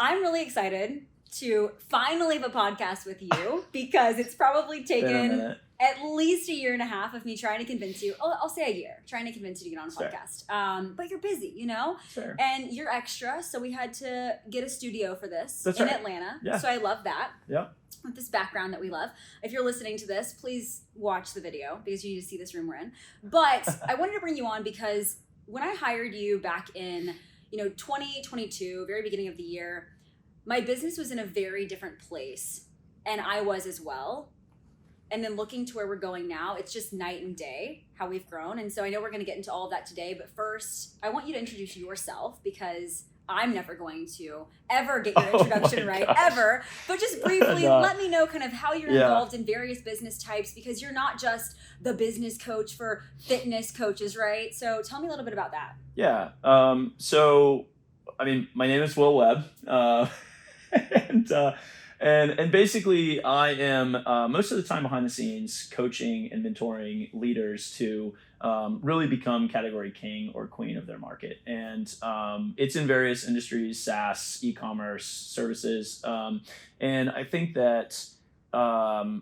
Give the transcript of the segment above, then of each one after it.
I'm really excited to finally have a podcast with you because it's probably taken at least a year and a half of me trying to convince you. I'll say a year, trying to convince you to get on a podcast. But you're busy, Sure. and you're extra. So we had to get a studio for this That's in right. Atlanta. Yeah. So I love that. Yeah. With this background that we love. If you're listening to this, please watch the video because you need to see this room we're in. But I wanted to bring you on because when I hired you back in 2022, very beginning of the year, my business was in a very different place, and I was as well. And then looking to where we're going now, it's just night and day how we've grown. And so I know we're going to get into all of that today, but first I want you to introduce yourself because I'm never going to ever get your introduction right, ever. But just briefly, let me know kind of how you're involved in various business types, because you're not just the business coach for fitness coaches, right? So tell me a little bit about that. Yeah. My name is Webb. And basically I am most of the time behind the scenes coaching and mentoring leaders to really become category king or queen of their market. And it's in various industries, SaaS, e-commerce, services. And I think that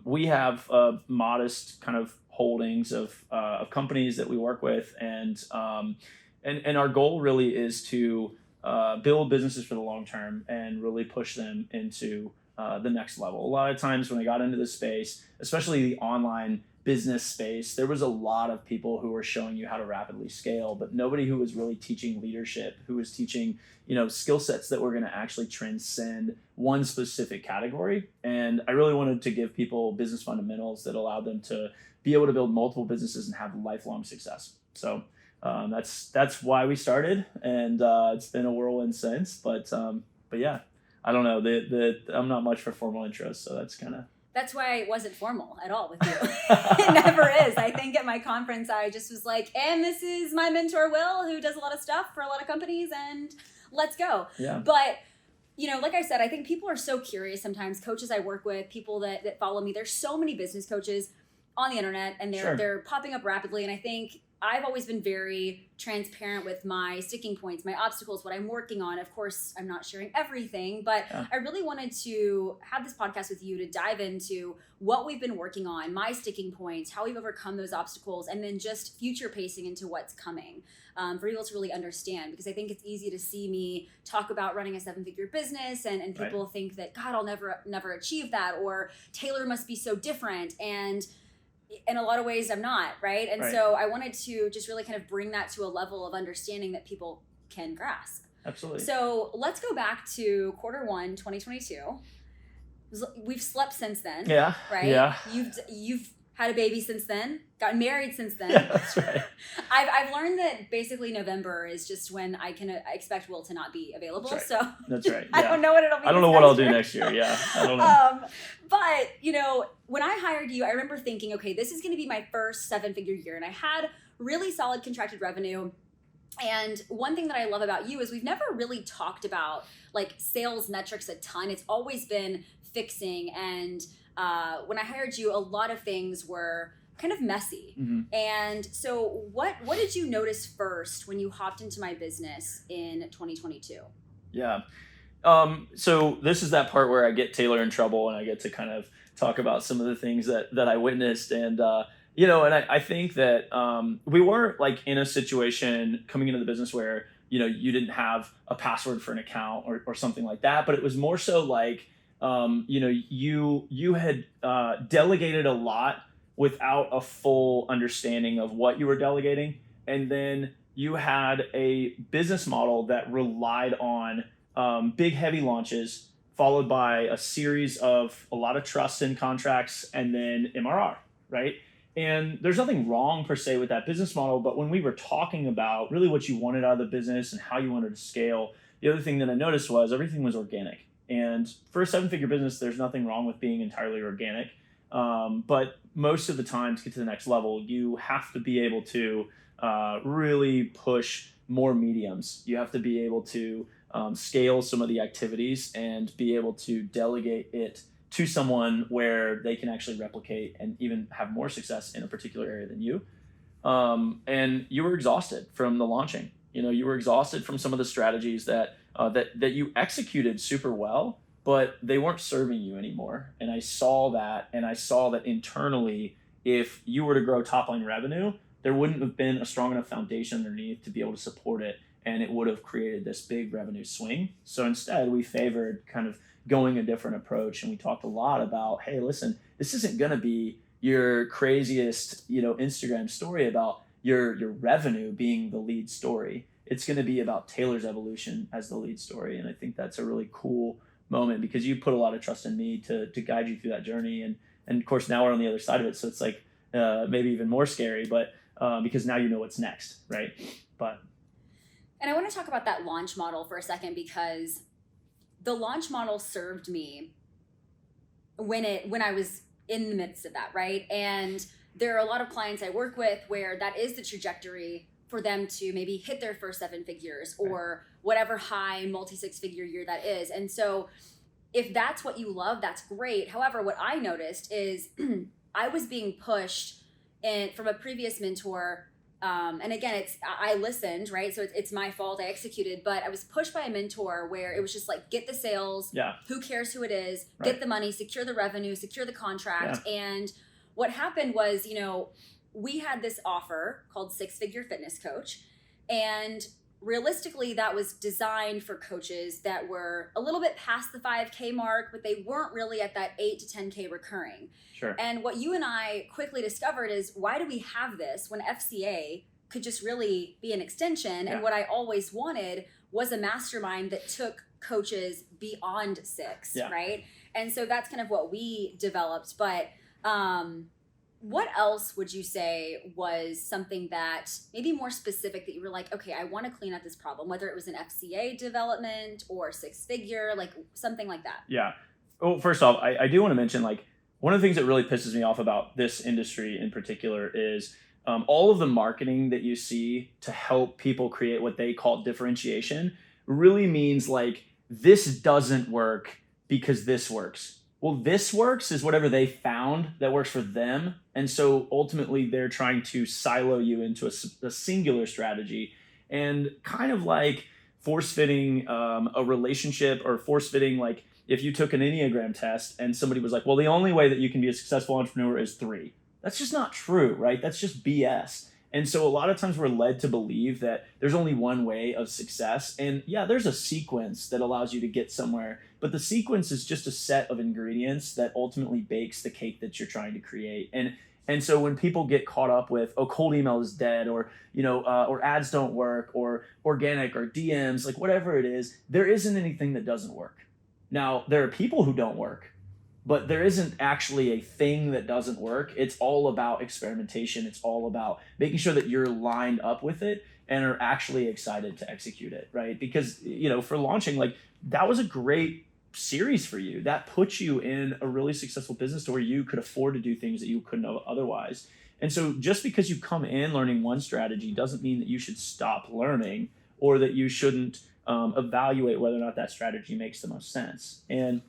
we have modest kind of holdings of companies that we work with. And our goal really is to build businesses for the long term and really push them into the next level. A lot of times when I got into this space, especially the online business space, there was a lot of people who were showing you how to rapidly scale, but nobody who was really teaching leadership, who was teaching, skill sets that were going to actually transcend one specific category. And I really wanted to give people business fundamentals that allowed them to be able to build multiple businesses and have lifelong success. So that's why we started, and it's been a whirlwind since. But yeah, I don't know. I'm not much for formal intros, so that's kind of. That's why it wasn't formal at all with you. It never is. I think at my conference, I just was like, and this is my mentor, Will, who does a lot of stuff for a lot of companies, and let's go. Yeah. But, like I said, I think people are so curious sometimes. Coaches I work with, people that follow me, there's so many business coaches on the internet, and they're popping up rapidly. And I think I've always been very transparent with my sticking points, my obstacles, what I'm working on. Of course, I'm not sharing everything, but I really wanted to have this podcast with you to dive into what we've been working on, my sticking points, how we've overcome those obstacles, and then just future pacing into what's coming for people to really understand. Because I think it's easy to see me talk about running a 7-figure business and people think that, God, I'll never achieve that, or Taeler must be so different. And in a lot of ways, I'm not, right? And so I wanted to just really kind of bring that to a level of understanding that people can grasp. Absolutely. So let's go back to Q1 2022. We've slept since then. Yeah. Right? Yeah. You've had a baby since then, gotten married since then. Yeah, that's right. I've learned that basically November is just when I can expect Will to not be available. That's right. So that's right. I don't know what it'll be. I don't know what I'll do next year. Yeah. I don't know. But, when I hired you, I remember thinking, okay, this is going to be my first 7-figure year. And I had really solid contracted revenue. And one thing that I love about you is we've never really talked about like sales metrics a ton. It's always been fixing. And when I hired you, a lot of things were kind of messy. Mm-hmm. And so what did you notice first when you hopped into my business in 2022? Yeah. So this is that part where I get Taeler in trouble and I get to kind of talk about some of the things that I witnessed. And, and I think that we weren't like in a situation coming into the business where, you didn't have a password for an account or something like that. But it was more so like, you had delegated a lot without a full understanding of what you were delegating. And then you had a business model that relied on big, heavy launches, followed by a series of a lot of trust in contracts and then MRR, right? And there's nothing wrong per se with that business model, but when we were talking about really what you wanted out of the business and how you wanted to scale, the other thing that I noticed was everything was organic. And for a 7-figure business, there's nothing wrong with being entirely organic. But most of the time to get to the next level, you have to be able to really push more mediums. You have to be able to scale some of the activities and be able to delegate it to someone where they can actually replicate and even have more success in a particular area than you. And you were exhausted from the launching. You were exhausted from some of the strategies that that you executed super well, but they weren't serving you anymore. And I saw that, and I saw that internally, if you were to grow top line revenue, there wouldn't have been a strong enough foundation underneath to be able to support it, and it would have created this big revenue swing. So instead, we favored kind of going a different approach, and we talked a lot about, hey, listen, this isn't going to be your craziest, Instagram story about your revenue being the lead story. It's going to be about Taeler's evolution as the lead story, and I think that's a really cool moment because you put a lot of trust in me to guide you through that journey, and of course now we're on the other side of it, so it's like maybe even more scary, but because now you know what's next, right? And I want to talk about that launch model for a second, because the launch model served me when I was in the midst of that, right? And there are a lot of clients I work with where that is the trajectory for them to maybe hit their first 7 figures or whatever high multi-6-figure year that is. And so if that's what you love, that's great. However, what I noticed is I was being pushed from a previous mentor. And again, I listened, right? So it's my fault. I executed, but I was pushed by a mentor where it was just like, get the sales. Yeah. Who cares who it is? Right. Get the money, secure the revenue, secure the contract. Yeah. And what happened was, we had this offer called 6-Figure Fitness Coach. And realistically, that was designed for coaches that were a little bit past the 5K mark, but they weren't really at that 8 to 10K recurring. Sure. And what you and I quickly discovered is, why do we have this when FCA could just really be an extension? Yeah. And what I always wanted was a mastermind that took coaches beyond 6, yeah. right? And so that's kind of what we developed. But what else would you say was something that maybe more specific that you were like, okay, I want to clean up this problem, whether it was an FCA development or 6-figure, like something like that? Yeah. Well, first off, I do want to mention, like, one of the things that really pisses me off about this industry in particular is all of the marketing that you see to help people create what they call differentiation really means like, this doesn't work because this works. Well, this works is whatever they found that works for them. And so ultimately they're trying to silo you into a singular strategy, and kind of like force fitting a relationship, or force fitting, like if you took an Enneagram test and somebody was like, well, the only way that you can be a successful entrepreneur is 3. That's just not true, right? That's just BS. And so a lot of times we're led to believe that there's only one way of success. And yeah, there's a sequence that allows you to get somewhere, but the sequence is just a set of ingredients that ultimately bakes the cake that you're trying to create. And so when people get caught up with, oh, cold email is dead, or or ads don't work, or organic, or DMs, like whatever it is, there isn't anything that doesn't work. Now, there are people who don't work, but there isn't actually a thing that doesn't work. It's all about experimentation. It's all about making sure that you're lined up with it and are actually excited to execute it, right? Because, for launching, like, that was a great series for you. That puts you in a really successful business to where you could afford to do things that you couldn't have otherwise. And so just because you come in learning one strategy doesn't mean that you should stop learning, or that you shouldn't evaluate whether or not that strategy makes the most sense. And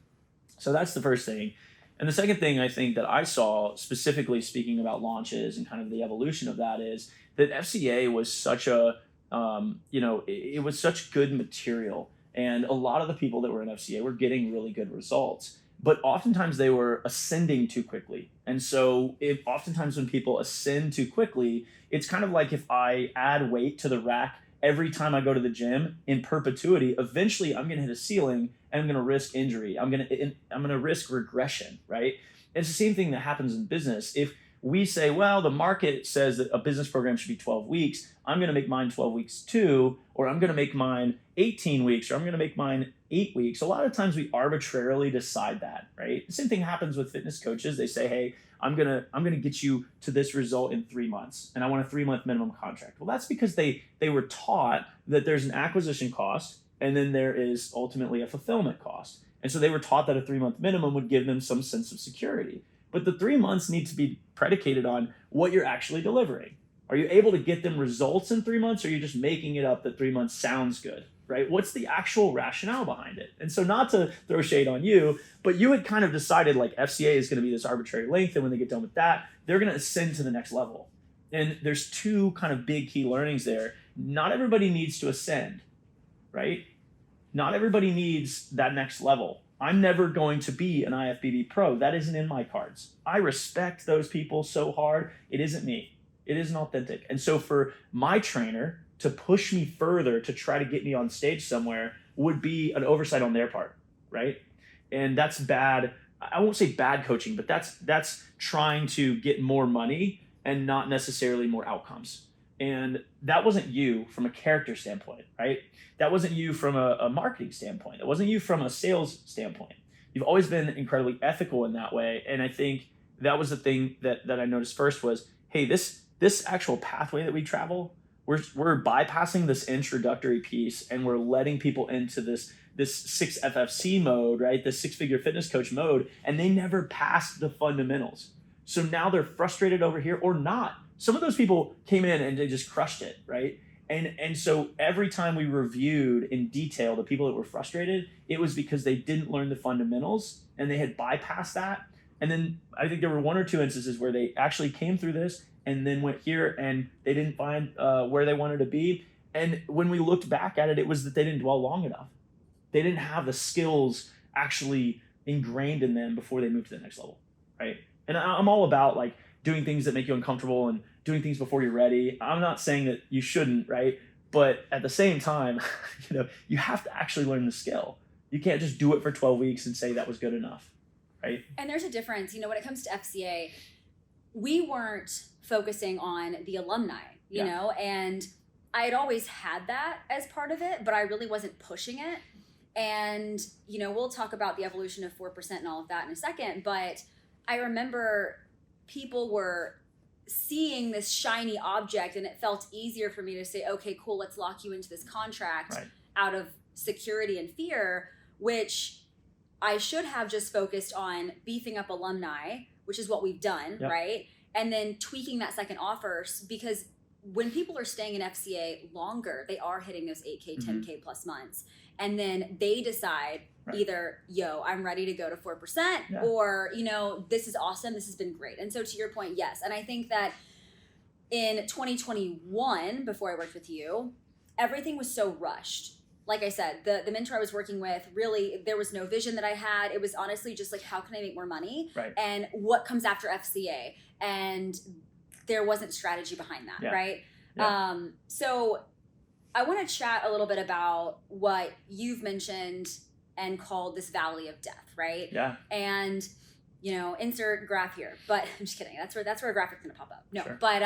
so that's the first thing. And the second thing I think that I saw, specifically speaking about launches and kind of the evolution of that, is that FCA was such it was such good material. And a lot of the people that were in FCA were getting really good results, but oftentimes they were ascending too quickly. And so oftentimes when people ascend too quickly, it's kind of like if I add weight to the rack every time I go to the gym in perpetuity, eventually I'm going to hit a ceiling and I'm going to risk injury. I'm going to risk regression, right? It's the same thing that happens in business. If we say, well, the market says that a business program should be 12 weeks, I'm going to make mine 12 weeks too, or I'm going to make mine 18 weeks, or I'm going to make mine 8 weeks. A lot of times we arbitrarily decide that, right? The same thing happens with fitness coaches. They say, hey, I'm gonna get you to this result in 3 months, and I want a 3-month minimum contract. Well, that's because they were taught that there's an acquisition cost, and then there is ultimately a fulfillment cost. And so they were taught that a 3-month minimum would give them some sense of security. But the 3 months need to be predicated on what you're actually delivering. Are you able to get them results in 3 months, or are you just making it up that 3 months sounds good, right? What's the actual rationale behind it? And so, not to throw shade on you, but you had kind of decided like FCA is going to be this arbitrary length, and when they get done with that, they're going to ascend to the next level. And there's 2 kind of big key learnings there. Not everybody needs to ascend, right? not everybody needs that next level. I'm never going to be an IFBB pro. That isn't in my cards. I respect those people so hard. It isn't me. It isn't authentic. And so for my trainer to push me further to try to get me on stage somewhere would be an oversight on their part, right? And that's bad. I won't say bad coaching, but that's trying to get more money and not necessarily more outcomes. And that wasn't you from a character standpoint, right? That wasn't you from a marketing standpoint. That wasn't you from a sales standpoint. You've always been incredibly ethical in that way. And I think that was the thing that I noticed first was, hey, this actual pathway that we travel, we're bypassing this introductory piece and we're letting people into this 6 FFC mode, right? The 6-figure fitness coach mode, and they never passed the fundamentals. So now they're frustrated over here or not. Some of those people came in and they just crushed it, right? And so every time we reviewed in detail the people that were frustrated, it was because they didn't learn the fundamentals and they had bypassed that. And then I think there were 1 or 2 instances where they actually came through this and then went here and they didn't find where they wanted to be. And when we looked back at it, it was that they didn't dwell long enough. They didn't have the skills actually ingrained in them before they moved to the next level, right? And I'm all about like doing things that make you uncomfortable and doing things before you're ready. I'm not saying that you shouldn't, right? But at the same time, you have to actually learn the skill. You can't just do it for 12 weeks and say that was good enough, right? And there's a difference, when it comes to FCA, we weren't focusing on the alumni, you know, and I had always had that as part of it, but I really wasn't pushing it. And, we'll talk about the evolution of 4% and all of that in a second, but I remember people were seeing this shiny object and it felt easier for me to say, okay, cool, let's lock you into this contract out of security and fear, which I should have just focused on beefing up alumni, which is what we've done, right? And then tweaking that second offer, because when people are staying in FCA longer, they are hitting those 8K, 10K plus months. And then they decide either, I'm ready to go to 4% or, this is awesome. This has been great. And so to your point, yes. And I think that in 2021, before I worked with you, everything was so rushed. Like I said, the mentor I was working with, really, there was no vision that I had. It was honestly just like, how can I make more money? Right. And what comes after FCA? And there wasn't strategy behind that, right? Yeah. So I want to chat a little bit about what you've mentioned and called this valley of death, right? Yeah. And, insert graph here, but I'm just kidding. That's where a graphic's going to pop up. No, sure. But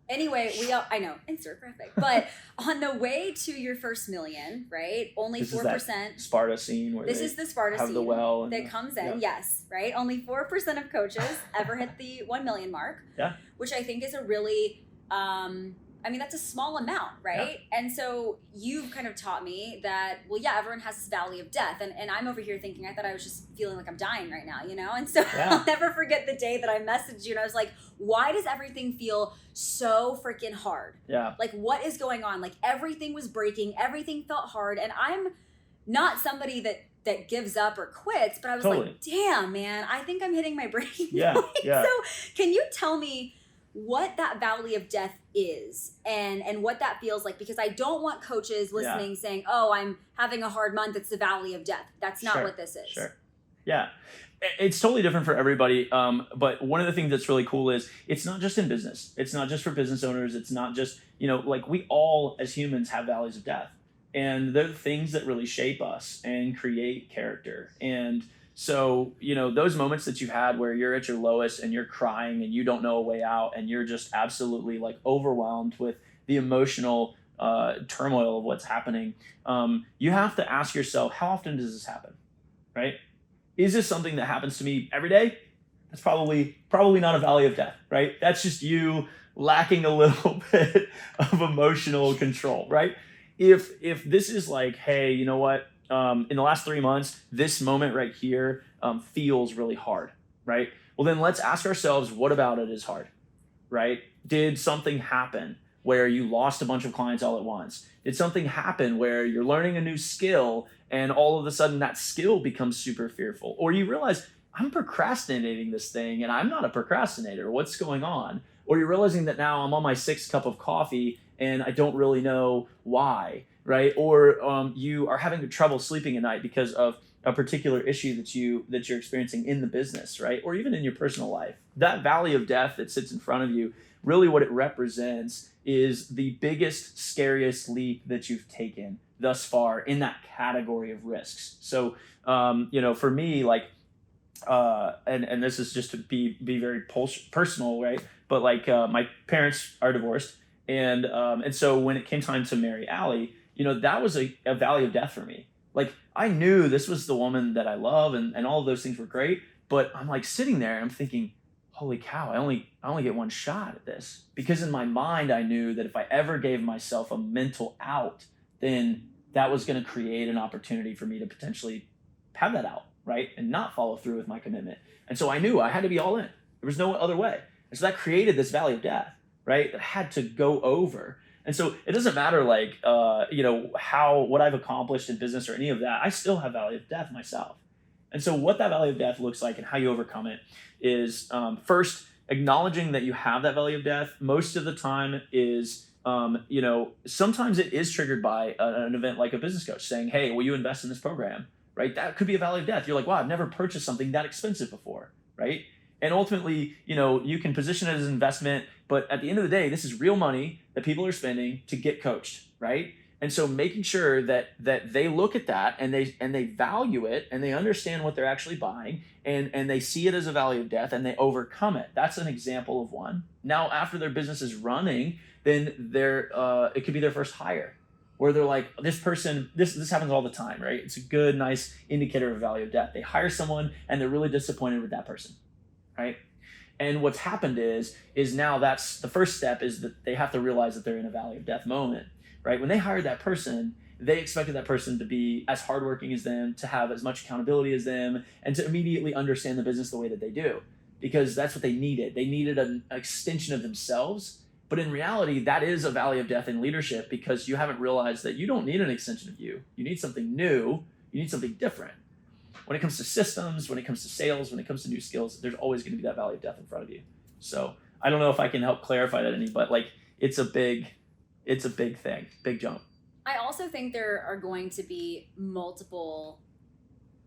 anyway, I know, insert graphic. But on the way to your first million, right? Only 4%. Is that Sparta scene where this is the Sparta have scene the well that comes in. Yes, right? Only 4% of coaches ever hit the 1 million mark. Yeah. Which I think is a really, that's a small amount, right? Yeah. And so you've kind of taught me that, everyone has this valley of death. And I'm over here thinking, I thought I was just feeling like I'm dying right now, And so I'll never forget the day that I messaged you and I was like, why does everything feel so freaking hard? Yeah. Like, what is going on? Like, everything was breaking. Everything felt hard. And I'm not somebody that gives up or quits, but I was like, damn, man, I think I'm hitting my breaking point. So can you tell me what that valley of death is and what that feels like? Because I don't want coaches listening saying, oh, I'm having a hard month, it's the valley of death. That's not what this is. Sure. Yeah. It's totally different for everybody. But one of the things that's really cool is it's not just in business. It's not just for business owners. It's not just, like we all as humans have valleys of death. And they're the things that really shape us and create character. And so, those moments that you've had where you're at your lowest and you're crying and you don't know a way out and you're just absolutely like overwhelmed with the emotional turmoil of what's happening, you have to ask yourself, how often does this happen, right? Is this something that happens to me every day? That's probably not a valley of death, right? That's just you lacking a little bit of emotional control, right? If this is like, hey, you know what? In the last 3 months, this moment right here feels really hard, right? Well, then let's ask ourselves, what about it is hard, right? Did something happen where you lost a bunch of clients all at once? Did something happen where you're learning a new skill and all of a sudden that skill becomes super fearful? Or you realize, I'm procrastinating this thing and I'm not a procrastinator. What's going on? Or you're realizing that now I'm on my 6th cup of coffee and I don't really know why. right? Or you are having trouble sleeping at night because of a particular issue that you're experiencing in the business, right? Or even in your personal life. That valley of death that sits in front of you, really what it represents is the biggest, scariest leap that you've taken thus far in that category of risks. So, for me, like, and this is just to be very personal, right? But like, my parents are divorced, and so when it came time to marry Allie, that was a valley of death for me. Like, I knew this was the woman that I love, and all of those things were great, but I'm like sitting there and I'm thinking, holy cow, I only get one shot at this. Because in my mind, I knew that if I ever gave myself a mental out, then that was going to create an opportunity for me to potentially have that out, right? And not follow through with my commitment. And so I knew I had to be all in. There was no other way. And so that created this valley of death, right? That had to go over. And so it doesn't matter like, what I've accomplished in business or any of that. I still have valley of death myself. And so what that valley of death looks like and how you overcome it is first acknowledging that you have that valley of death. Most of the time is, sometimes it is triggered by an event like a business coach saying, hey, will you invest in this program? Right? That could be a valley of death. You're like, wow, I've never purchased something that expensive before, right? And ultimately, you can position it as an investment, but at the end of the day, this is real money that people are spending to get coached, right? And so making sure that they look at that and they value it and they understand what they're actually buying and they see it as a valley of death and they overcome it. That's an example of one. Now, after their business is running, then it could be their first hire, where they're like, this person, this happens all the time, right? It's a good, nice indicator of value of death. They hire someone and they're really disappointed with that person, right? And what's happened is now that's the first step, is that they have to realize that they're in a valley of death moment, right? When they hired that person, they expected that person to be as hardworking as them, to have as much accountability as them, and to immediately understand the business the way that they do, because that's what they needed. They needed an extension of themselves. But in reality, that is a valley of death in leadership, because you haven't realized that you don't need an extension of you. You need something new. You need something different. When it comes to systems, when it comes to sales, when it comes to new skills, there's always going to be that valley of death in front of you. So I don't know if I can help clarify that any, but like it's a big thing, big jump. I also think there are going to be multiple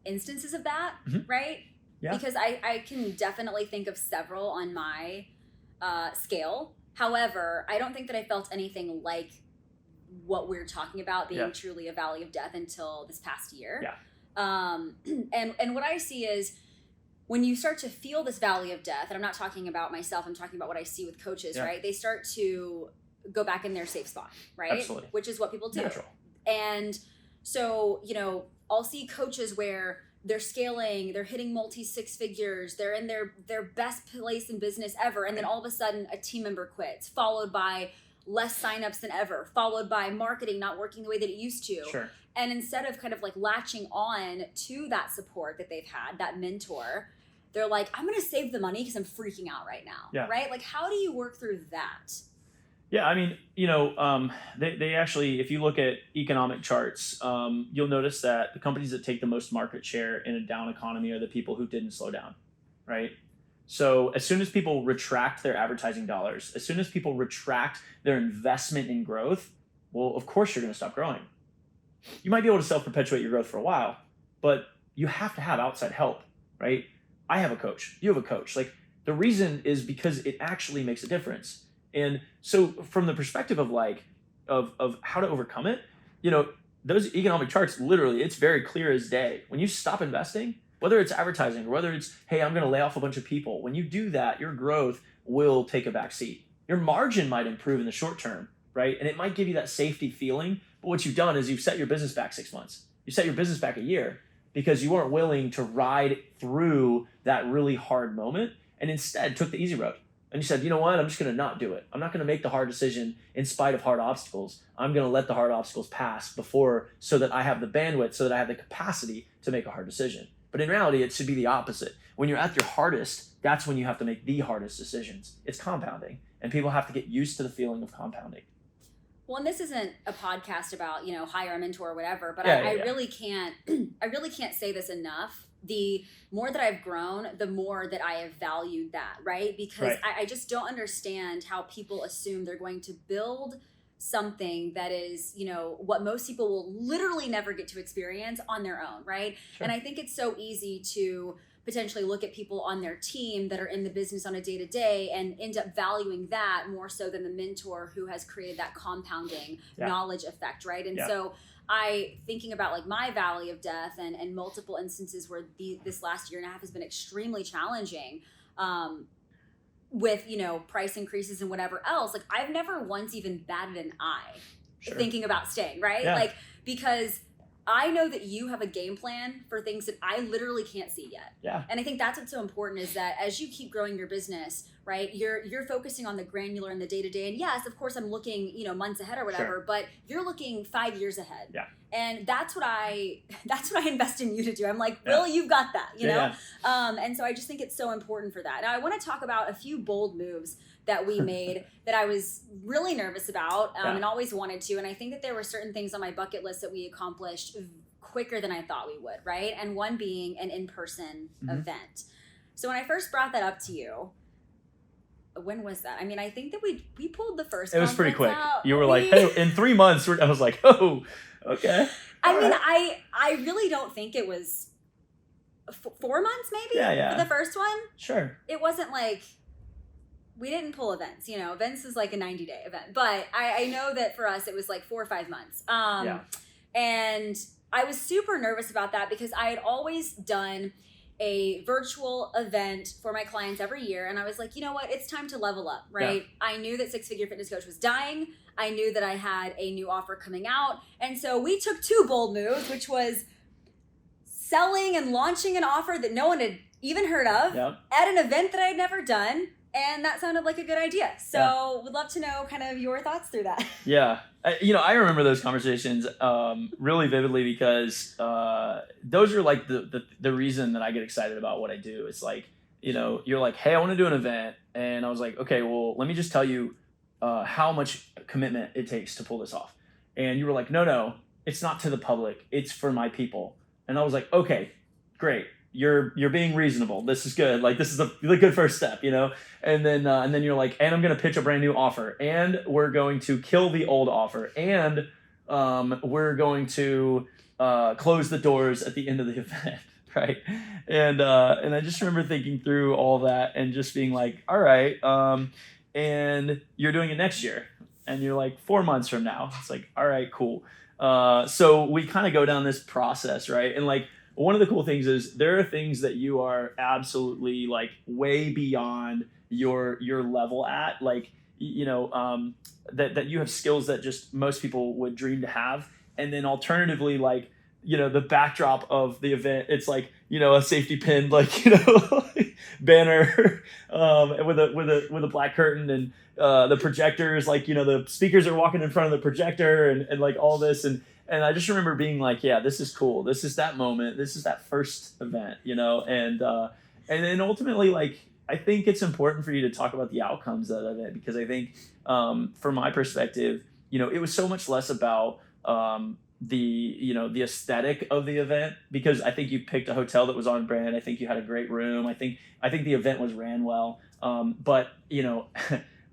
instances of that, right? Yeah. Because I can definitely think of several on my scale. However, I don't think that I felt anything like what we're talking about being truly a valley of death until this past year. Yeah. And what I see is when you start to feel this valley of death, and I'm not talking about myself, I'm talking about what I see with coaches, right? They start to go back in their safe spot, right? Absolutely. Which is what people do. Natural. And so, I'll see coaches where they're scaling, they're hitting multi-six figures, they're in their best place in business ever. And then all of a sudden a team member quits, followed by less signups than ever, followed by marketing not working the way that it used to. Sure. And instead of kind of like latching on to that support that they've had, that mentor, they're like, I'm going to save the money because I'm freaking out right now. Right? Like, how do you work through that? Yeah, I mean, they actually, if you look at economic charts, you'll notice that the companies that take the most market share in a down economy are the people who didn't slow down, right? So as soon as people retract their advertising dollars, as soon as people retract their investment in growth, well, of course you're going to stop growing. You might be able to self-perpetuate your growth for a while, but you have to have outside help, right? I have a coach. You have a coach. Like, the reason is because it actually makes a difference. And so from the perspective of of how to overcome it, those economic charts, literally, it's very clear as day. When you stop investing, whether it's advertising or whether it's, hey, I'm going to lay off a bunch of people, when you do that, your growth will take a back seat. Your margin might improve in the short term, right? And it might give you that safety feeling. But what you've done is you've set your business back 6 months. You set your business back a year because you weren't willing to ride through that really hard moment and instead took the easy road. And you said, you know what, I'm just going to not do it. I'm not going to make the hard decision in spite of hard obstacles. I'm going to let the hard obstacles pass before, so that I have the bandwidth, so that I have the capacity to make a hard decision. But in reality, it should be the opposite. When you're at your hardest, that's when you have to make the hardest decisions. It's compounding, and people have to get used to the feeling of compounding. Well, and this isn't a podcast about, hire a mentor or whatever, but I really can't say this enough. The more that I've grown, the more that I have valued that, right? Because I just don't understand how people assume they're going to build something that is, what most people will literally never get to experience on their own, right? Sure. And I think it's so easy to potentially look at people on their team that are in the business on a day-to-day and end up valuing that more so than the mentor who has created that compounding knowledge effect, right? And so thinking about like my valley of death and multiple instances where this last year and a half has been extremely challenging, with, price increases and whatever else, like I've never once even batted an eye thinking about staying, right? Yeah. Like, because I know that you have a game plan for things that I literally can't see yet. Yeah. And I think that's what's so important is that as you keep growing your business, right, you're focusing on the granular and the day-to-day. And yes, of course I'm looking, months ahead or whatever, but you're looking 5 years ahead. Yeah. And that's what I invest in you to do. I'm like, Will, you've got that, you know? And so I just think it's so important for that. Now I want to talk about a few bold moves that we made that I was really nervous about and always wanted to. And I think that there were certain things on my bucket list that we accomplished quicker than I thought we would, right? And one being an in-person event. So when I first brought that up to you, when was that? I mean, I think that we pulled the first. It was pretty quick. Out. You were like, hey, in 3 months. I was like, oh, okay. I mean, I really don't think it was 4 months maybe for the first one. Sure. It wasn't like, we didn't pull events, events is like a 90-day event, but I know that for us, it was like 4 or 5 months. And I was super nervous about that because I had always done a virtual event for my clients every year. And I was like, you know what? It's time to level up, right? Yeah. I knew that Six Figure Fitness Coach was dying. I knew that I had a new offer coming out. And so we took 2 bold moves, which was selling and launching an offer that no one had even heard of at an event that I had never done. And that sounded like a good idea. So would love to know kind of your thoughts through that. Yeah. I remember those conversations really vividly because those are like the reason that I get excited about what I do. It's like, you're like, hey, I want to do an event. And I was like, okay, well, let me just tell you how much commitment it takes to pull this off. And you were like, no, it's not to the public. It's for my people. And I was like, okay, great. You're being reasonable. This is good. Like, this is the good first step, And then you're like, and I'm going to pitch a brand new offer, and we're going to kill the old offer, and we're going to close the doors at the end of the event, right? And I just remember thinking through all that and just being like, all right, and you're doing it next year, and you're like 4 months from now. It's like, all right, cool. So we kind of go down this process, right? And like, one of the cool things is there are things that you are absolutely like way beyond your level at, like, that you have skills that just most people would dream to have. And then alternatively, like, the backdrop of the event, it's like, a safety pin, like, banner with a black curtain and the projectors, like, the speakers are walking in front of the projector and like all this. And I just remember being like, yeah, this is cool. This is that moment. This is that first event, and then ultimately, like, I think it's important for you to talk about the outcomes of it, because I think from my perspective, it was so much less about the aesthetic of the event, because I think you picked a hotel that was on brand. I think you had a great room. I think the event was ran well. But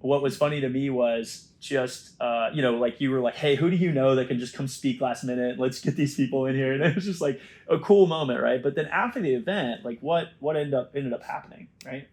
what was funny to me was just, like you were like, hey, who do you know that can just come speak last minute? Let's get these people in here. And it was just like a cool moment, right? But then after the event, like what ended up happening, right?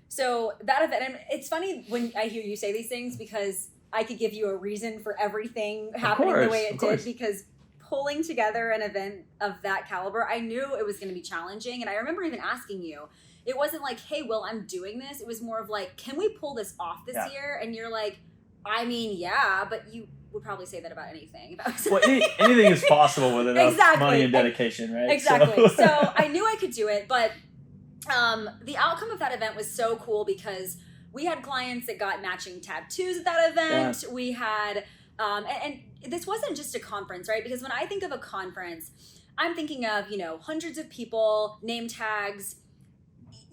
So that event, and it's funny when I hear you say these things, because I could give you a reason for everything happening the way it did, because pulling together an event of that caliber, I knew it was going to be challenging. And I remember even asking you, it wasn't like, hey, Will, I'm doing this. It was more of like, can we pull this off this year? And you're like, I mean, yeah, but you would probably say that about anything. Well, anything is possible with enough money and dedication, right? Exactly. So I knew I could do it, but the outcome of that event was so cool, because we had clients that got matching tattoos at that event. Yeah. We had, and this wasn't just a conference, right? Because when I think of a conference, I'm thinking of, hundreds of people, name tags.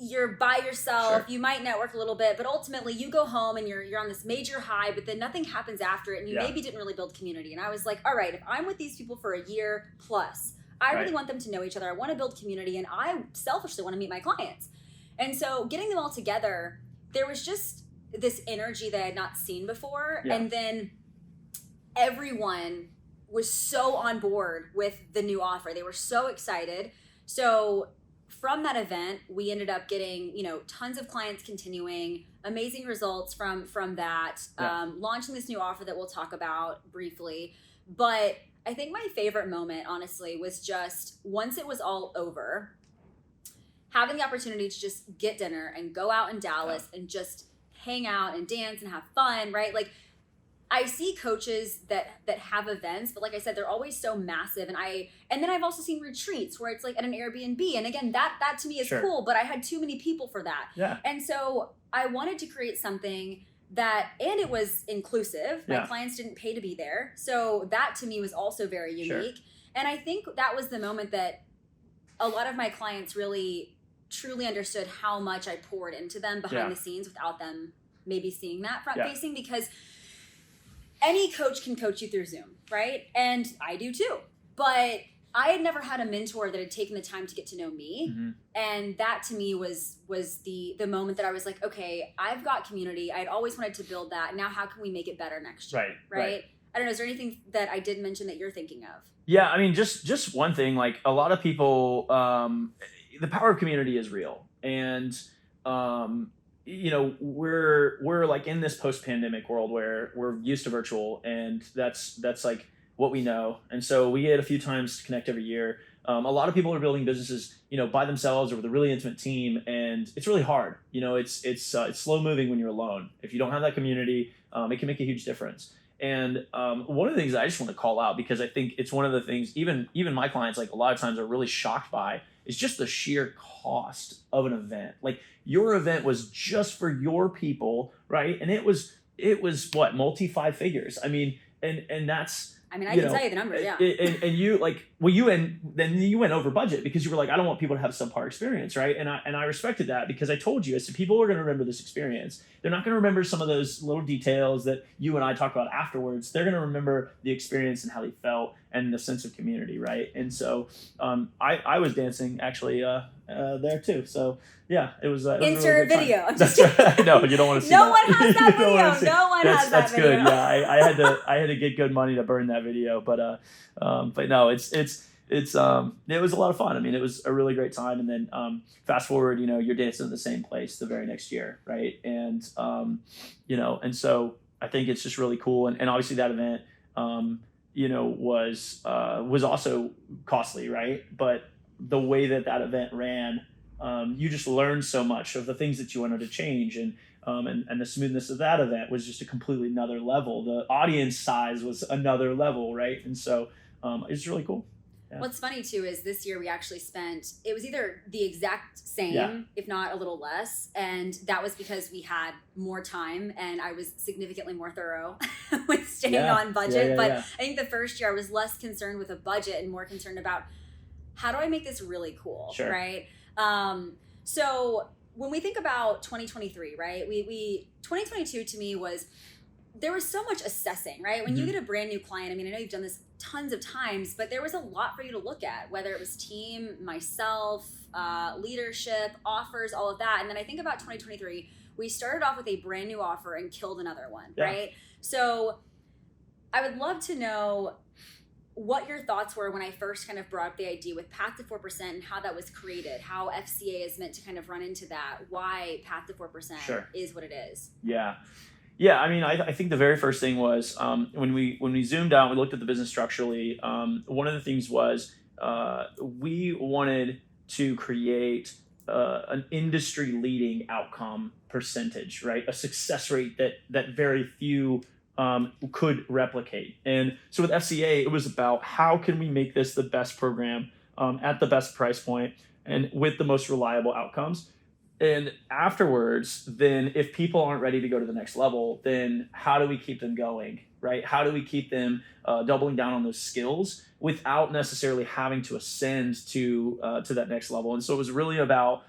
You're by yourself. Sure. You might network a little bit, but ultimately you go home and you're on this major high, but then nothing happens after it, and you maybe didn't really build community. And I was like, all right, if I'm with these people for a year plus, I really want them to know each other. I want to build community, and I selfishly want to meet my clients. And so getting them all together, there was just this energy that I had not seen before. Yeah. And then everyone was so on board with the new offer. They were so excited. So from that event, we ended up getting, tons of clients continuing, amazing results from that, launching this new offer that we'll talk about briefly. But I think my favorite moment, honestly, was just once it was all over, having the opportunity to just get dinner and go out in Dallas and just hang out and dance and have fun, right? Like, I see coaches that have events, but like I said, they're always so massive. And then I've also seen retreats where it's like at an Airbnb. And again, that to me is cool, but I had too many people for that. Yeah. And so I wanted to create something and it was inclusive. My clients didn't pay to be there. So that to me was also very unique. And I think that was the moment that a lot of my clients really truly understood how much I poured into them behind the scenes without them maybe seeing that front facing, because any coach can coach you through Zoom, right? And I do too. But I had never had a mentor that had taken the time to get to know me. Mm-hmm. And that to me was the moment that I was like, okay, I've got community. I'd always wanted to build that. Now how can we make it better next year? Right? I don't know, is there anything that I did mention that you're thinking of? Yeah, I mean, just one thing, like a lot of people, the power of community is real. And we're like in this post-pandemic world where we're used to virtual, and that's like what we know. And so we get a few times to connect every year. A lot of people are building businesses, by themselves or with a really intimate team, and it's really hard. It's slow moving when you're alone. If you don't have that community, it can make a huge difference. And one of the things I just want to call out, because I think it's one of the things even my clients, like a lot of times, are really shocked by, is just the sheer cost of an event. Like, your event was just for your people, right? And it was what, multi 5 figures. I mean, and that's, I mean, I can tell you the numbers, yeah. And you then you went over budget because you were like, I don't want people to have a subpar experience, right? And I respected that, because I told you, I said, people are going to remember this experience. They're not going to remember some of those little details that you and I talk about afterwards. They're going to remember the experience and how they felt and the sense of community, right? And so I was dancing actually there too. So yeah, it was. Insert really video. That's right. No, you don't want to see. No that. one has that video. No one has that that's video. That's good. Yeah, I had to get good money to burn that video, but no, it was a lot of fun. I mean, it was a really great time. And then fast forward, you're dancing in the same place the very next year, right? And and so I think it's just really cool. And obviously that event, was also costly, right? But the way that event ran, you just learned so much of the things that you wanted to change, and the smoothness of that event was just a completely another level. The audience size was another level, right? And so it's really cool. Yeah. What's funny too is this year we actually it was either the exact same, if not a little less. And that was because we had more time and I was significantly more thorough with staying on budget. But I think the first year I was less concerned with a budget and more concerned about, how do I make this really cool, right? So when we think about 2023, right, we 2022 to me there was so much assessing, right? When you get a brand new client, I mean, I know you've done this tons of times, but there was a lot for you to look at, whether it was team, myself, leadership, offers, all of that. And then I think about 2023, we started off with a brand new offer and killed another one, right? So I would love to know what your thoughts were when I first kind of brought up the idea with Path to 4% and how that was created, how FCA is meant to kind of run into that, why Path to 4% is what it is. Yeah, I mean, I think the very first thing was when we zoomed out, we looked at the business structurally. One of the things was we wanted to create an industry-leading outcome percentage, right? A success rate that very few could replicate. And so with FCA, it was about how can we make this the best program at the best price point and with the most reliable outcomes. And afterwards, then if people aren't ready to go to the next level, then how do we keep them going, right? How do we keep them doubling down on those skills without necessarily having to ascend to that next level? And so it was really about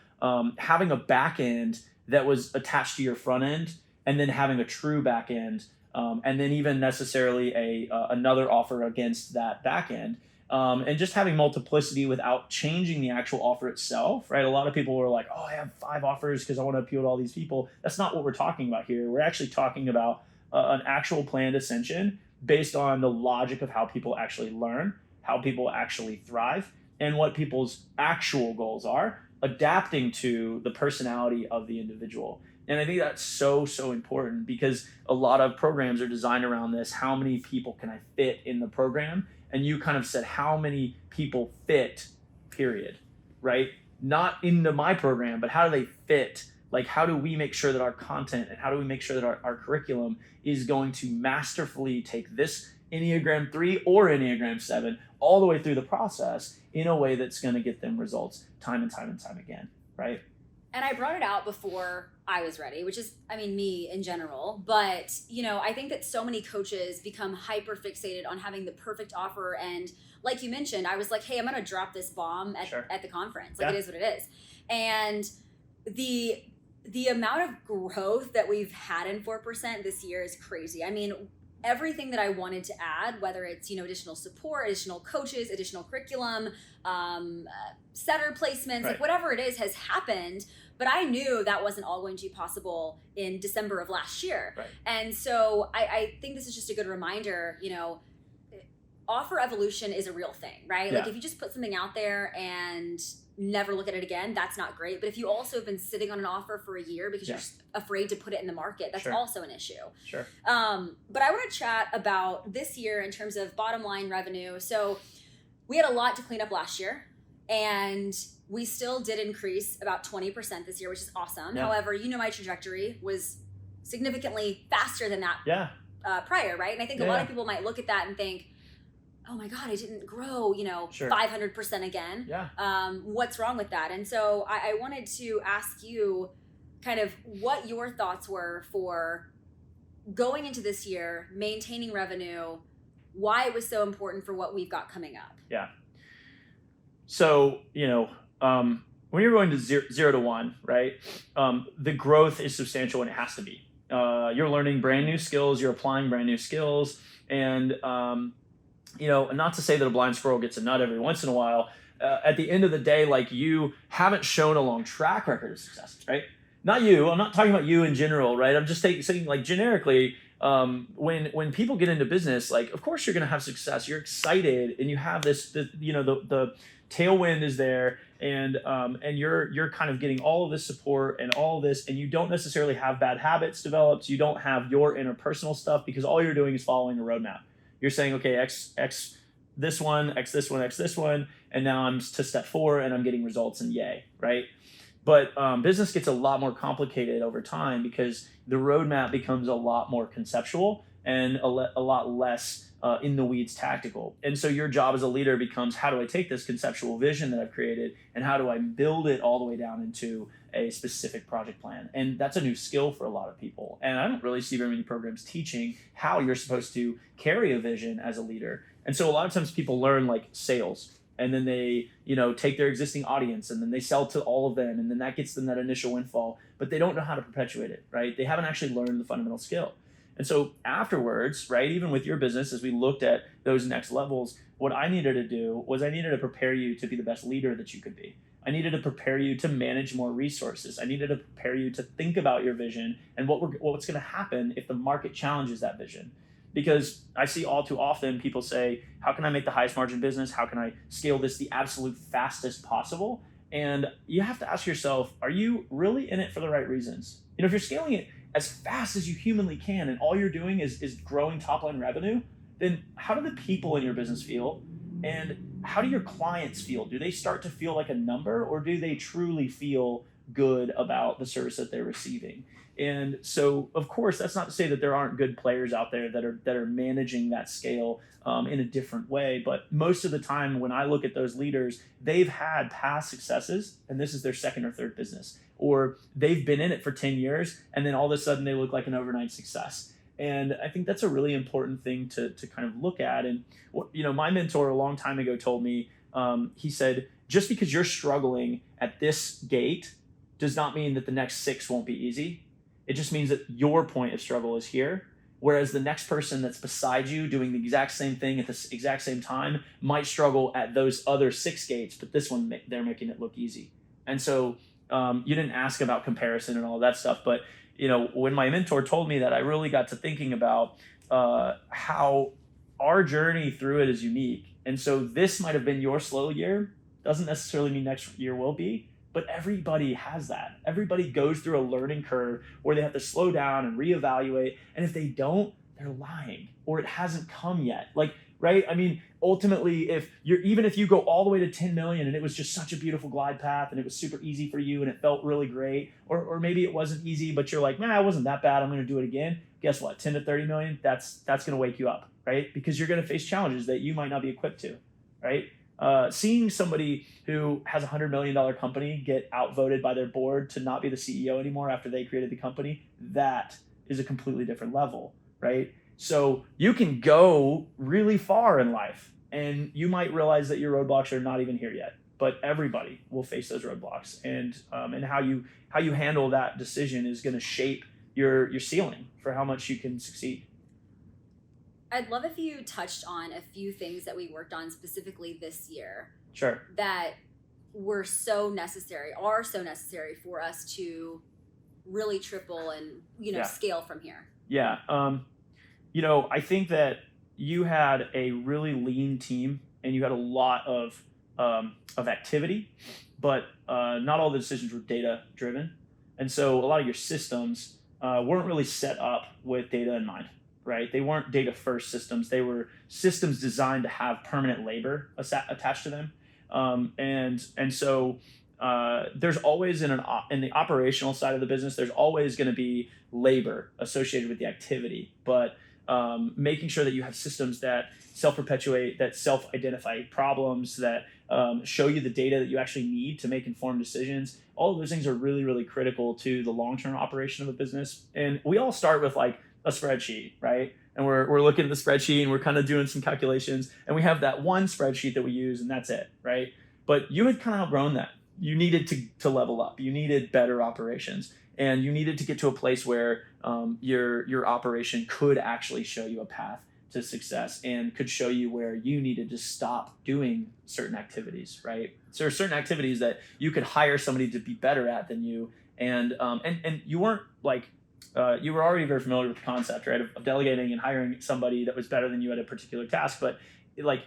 having a back end that was attached to your front end, and then having a true back end, and then even necessarily another offer against that back end. And just having multiplicity without changing the actual offer itself, right? A lot of people were like, oh, I have 5 offers because I want to appeal to all these people. That's not what we're talking about here. We're actually talking about an actual planned ascension based on the logic of how people actually learn, how people actually thrive, and what people's actual goals are, adapting to the personality of the individual. And I think that's so, so important because a lot of programs are designed around this. How many people can I fit in the program? And you kind of said, how many people fit, period, right? Not into my program, but how do they fit? Like, how do we make sure that our content and how do we make sure that our curriculum is going to masterfully take this Enneagram 3 or Enneagram 7 all the way through the process in a way that's going to get them results time and time and time again, right? And I brought it out before I was ready, which is, I mean, me in general. But, you know, I think that so many coaches become hyper fixated on having the perfect offer. And like you mentioned, I was like, hey, I'm going to drop this bomb at the conference. Like, it is what it is. And the amount of growth that we've had in 4% this year is crazy. I mean, everything that I wanted to add, whether it's, you know, additional support, additional coaches, additional curriculum, setter placements, like whatever it is has happened. But I knew that wasn't all going to be possible in December of last year. Right. And so I think this is just a good reminder, you know, offer evolution is a real thing, right? Yeah. Like if you just put something out there and never look at it again, that's not great. But if you also have been sitting on an offer for a year because you're afraid to put it in the market, that's also an issue. Sure. But I want to chat about this year in terms of bottom line revenue. So we had a lot to clean up last year, and we still did increase about 20% this year, which is awesome. Yeah. However, you know, my trajectory was significantly faster than that prior, right? And I think a lot of people might look at that and think, oh my God, I didn't grow, you know, 500% again. Yeah. What's wrong with that? And so I wanted to ask you kind of what your thoughts were for going into this year, maintaining revenue, why it was so important for what we've got coming up. Yeah. So, you know, when you're going to zero to one, right, the growth is substantial and it has to be. You're learning brand new skills, you're applying brand new skills, and you know, not to say that a blind squirrel gets a nut every once in a while. At the end of the day, like, you haven't shown a long track record of success, right? Not you. I'm not talking about you in general, right? I'm just saying, like, generically, when people get into business, like, of course you're going to have success. You're excited, and you have this you know, the tailwind is there, and you're kind of getting all of this support and all of this, and you don't necessarily have bad habits developed. You don't have your interpersonal stuff because all you're doing is following a roadmap. You're saying, okay, X this one, X this one, X this one, and now I'm to step 4 and I'm getting results, and yay, right? But business gets a lot more complicated over time because the roadmap becomes a lot more conceptual and a lot less in the weeds tactical. And so your job as a leader becomes, how do I take this conceptual vision that I've created and how do I build it all the way down into a specific project plan? And that's a new skill for a lot of people. And I don't really see very many programs teaching how you're supposed to carry a vision as a leader. And so a lot of times people learn like sales, and then they, you know, take their existing audience and then they sell to all of them, and then that gets them that initial windfall, but they don't know how to perpetuate it, right? They haven't actually learned the fundamental skill. And so afterwards, right, even with your business, as we looked at those next levels, what I needed to do was I needed to prepare you to be the best leader that you could be. I needed to prepare you to manage more resources. I needed to prepare you to think about your vision and what's going to happen if the market challenges that vision. Because I see all too often people say, how can I make the highest margin business? How can I scale this the absolute fastest possible? And you have to ask yourself, are you really in it for the right reasons? You know, if you're scaling it as fast as you humanly can and all you're doing is growing top line revenue, then how do the people in your business feel? And how do your clients feel? Do they start to feel like a number, or do they truly feel good about the service that they're receiving? And so, of course, that's not to say that there aren't good players out there that are managing that scale in a different way. But most of the time, when I look at those leaders, they've had past successes, and this is their second or third business, or they've been in it for 10 years, and then all of a sudden they look like an overnight success. And I think that's a really important thing to kind of look at. And, you know, my mentor a long time ago told me, he said, just because you're struggling at this gate does not mean that the next 6 won't be easy. It just means that your point of struggle is here, whereas the next person that's beside you doing the exact same thing at the exact same time might struggle at those other 6 gates, but this one, they're making it look easy. And so you didn't ask about comparison and all that stuff, but you know, when my mentor told me that, I really got to thinking about how our journey through it is unique. And so this might have been your slow year, doesn't necessarily mean next year will be, but everybody has that. Everybody goes through a learning curve where they have to slow down and reevaluate. And if they don't, they're lying, or it hasn't come yet. Like, right? I mean, ultimately, even if you go all the way to 10 million and it was just such a beautiful glide path and it was super easy for you and it felt really great, or maybe it wasn't easy, but you're like, man, it wasn't that bad, I'm going to do it again. Guess what? 10 to 30 million, that's going to wake you up, right? Because you're going to face challenges that you might not be equipped to, right? Seeing somebody who has $100 million company get outvoted by their board to not be the CEO anymore after they created the company, that is a completely different level, right? So you can go really far in life and you might realize that your roadblocks are not even here yet, but everybody will face those roadblocks, and how you handle that decision is going to shape your ceiling for how much you can succeed. I'd love if you touched on a few things that we worked on specifically this year. Sure. That are so necessary for us to really triple and, scale from here. Yeah. I think that you had a really lean team and you had a lot of activity, but not all the decisions were data driven. And so a lot of your systems weren't really set up with data in mind, right? They weren't data first systems. They were systems designed to have permanent labor attached to them. And so there's always in the operational side of the business, there's always going to be labor associated with the activity, but making sure that you have systems that self-perpetuate, that self-identify problems, that show you the data that you actually need to make informed decisions. All of those things are really, really critical to the long-term operation of a business. And we all start with like a spreadsheet, right? And we're looking at the spreadsheet and we're kind of doing some calculations, and we have that one spreadsheet that we use and that's it, right? But you had kind of outgrown that. You needed to level up. You needed better operations, and you needed to get to a place where your operation could actually show you a path to success and could show you where you needed to stop doing certain activities, right? So there are certain activities that you could hire somebody to be better at than you, and you weren't like you were already very familiar with the concept, right, of delegating and hiring somebody that was better than you at a particular task, but like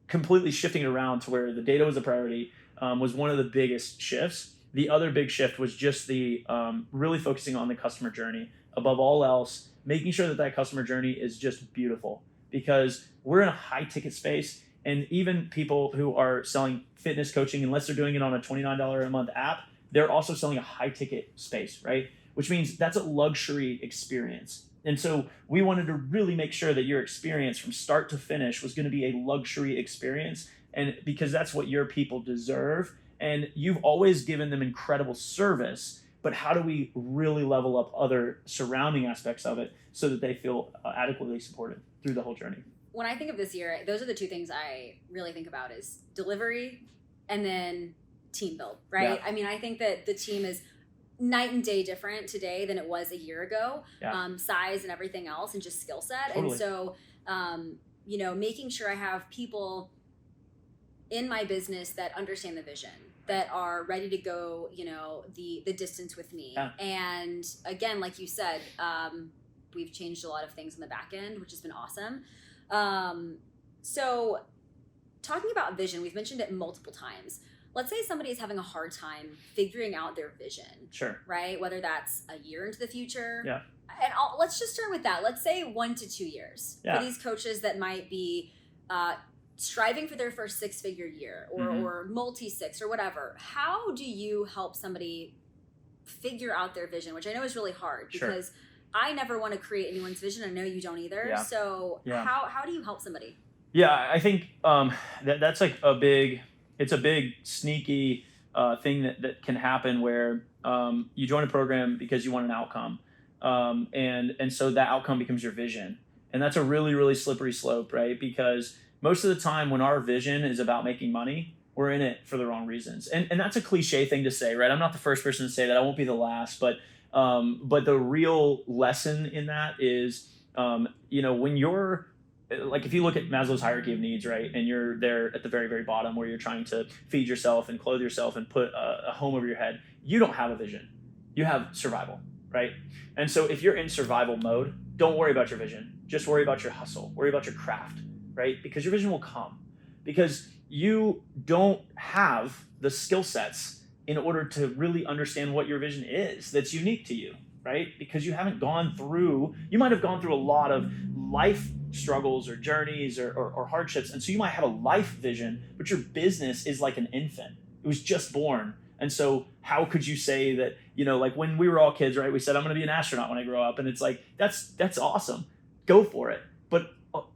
completely shifting it around to where the data was a priority was one of the biggest shifts. The other big shift was just the really focusing on the customer journey above all else, making sure that customer journey is just beautiful, because we're in a high ticket space, and even people who are selling fitness coaching, unless they're doing it on a $29 a month app, they're also selling a high ticket space, right? Which means that's a luxury experience. And so we wanted to really make sure that your experience from start to finish was going to be a luxury experience, and because that's what your people deserve. And you've always given them incredible service, but how do we really level up other surrounding aspects of it so that they feel adequately supported through the whole journey? When I think of this year, those are the two things I really think about, is delivery and then team build, right? Yeah. I mean, I think that the team is night and day different today than it was a year ago, size and everything else, and just skill set. Totally. And so, making sure I have people in my business that understand the vision, that are ready to go, the distance with me. Yeah. And again, like you said, we've changed a lot of things in the back end, which has been awesome. So talking about vision, we've mentioned it multiple times. Let's say somebody is having a hard time figuring out their vision. Sure. Right? Whether that's a year into the future. Yeah. And let's just start with that. Let's say 1 to 2 years. Yeah. For these coaches that might be striving for their first 6-figure year or multi-six or whatever. How do you help somebody figure out their vision? Which I know is really hard, because I never want to create anyone's vision. I know you don't either. Yeah. So how do you help somebody? Yeah, I think that's like it's a big sneaky thing that can happen where you join a program because you want an outcome. And so that outcome becomes your vision. And that's a really, really slippery slope, right? Because most of the time when our vision is about making money, we're in it for the wrong reasons. And that's a cliche thing to say, right? I'm not the first person to say that. I won't be the last. But the real lesson in that is, when you're, like, if you look at Maslow's hierarchy of needs, right, and you're there at the very, very bottom where you're trying to feed yourself and clothe yourself and put a home over your head, you don't have a vision. You have survival, right? And so if you're in survival mode, don't worry about your vision. just worry about your hustle, worry about your craft, right? Because your vision will come. Because you don't have the skill sets in order to really understand what your vision is that's unique to you, right? Because you haven't gone through, you might have gone through a lot of life struggles or journeys or hardships. And so you might have a life vision, but your business is like an infant. It was just born. And so how could you say that, like when we were all kids, right? We said, I'm going to be an astronaut when I grow up. And it's like, that's awesome. Go for it. But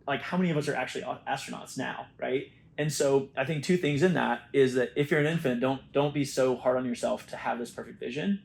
like, how many of us are actually astronauts now, right? And so I think two things in that is that if you're an infant, don't be so hard on yourself to have this perfect vision.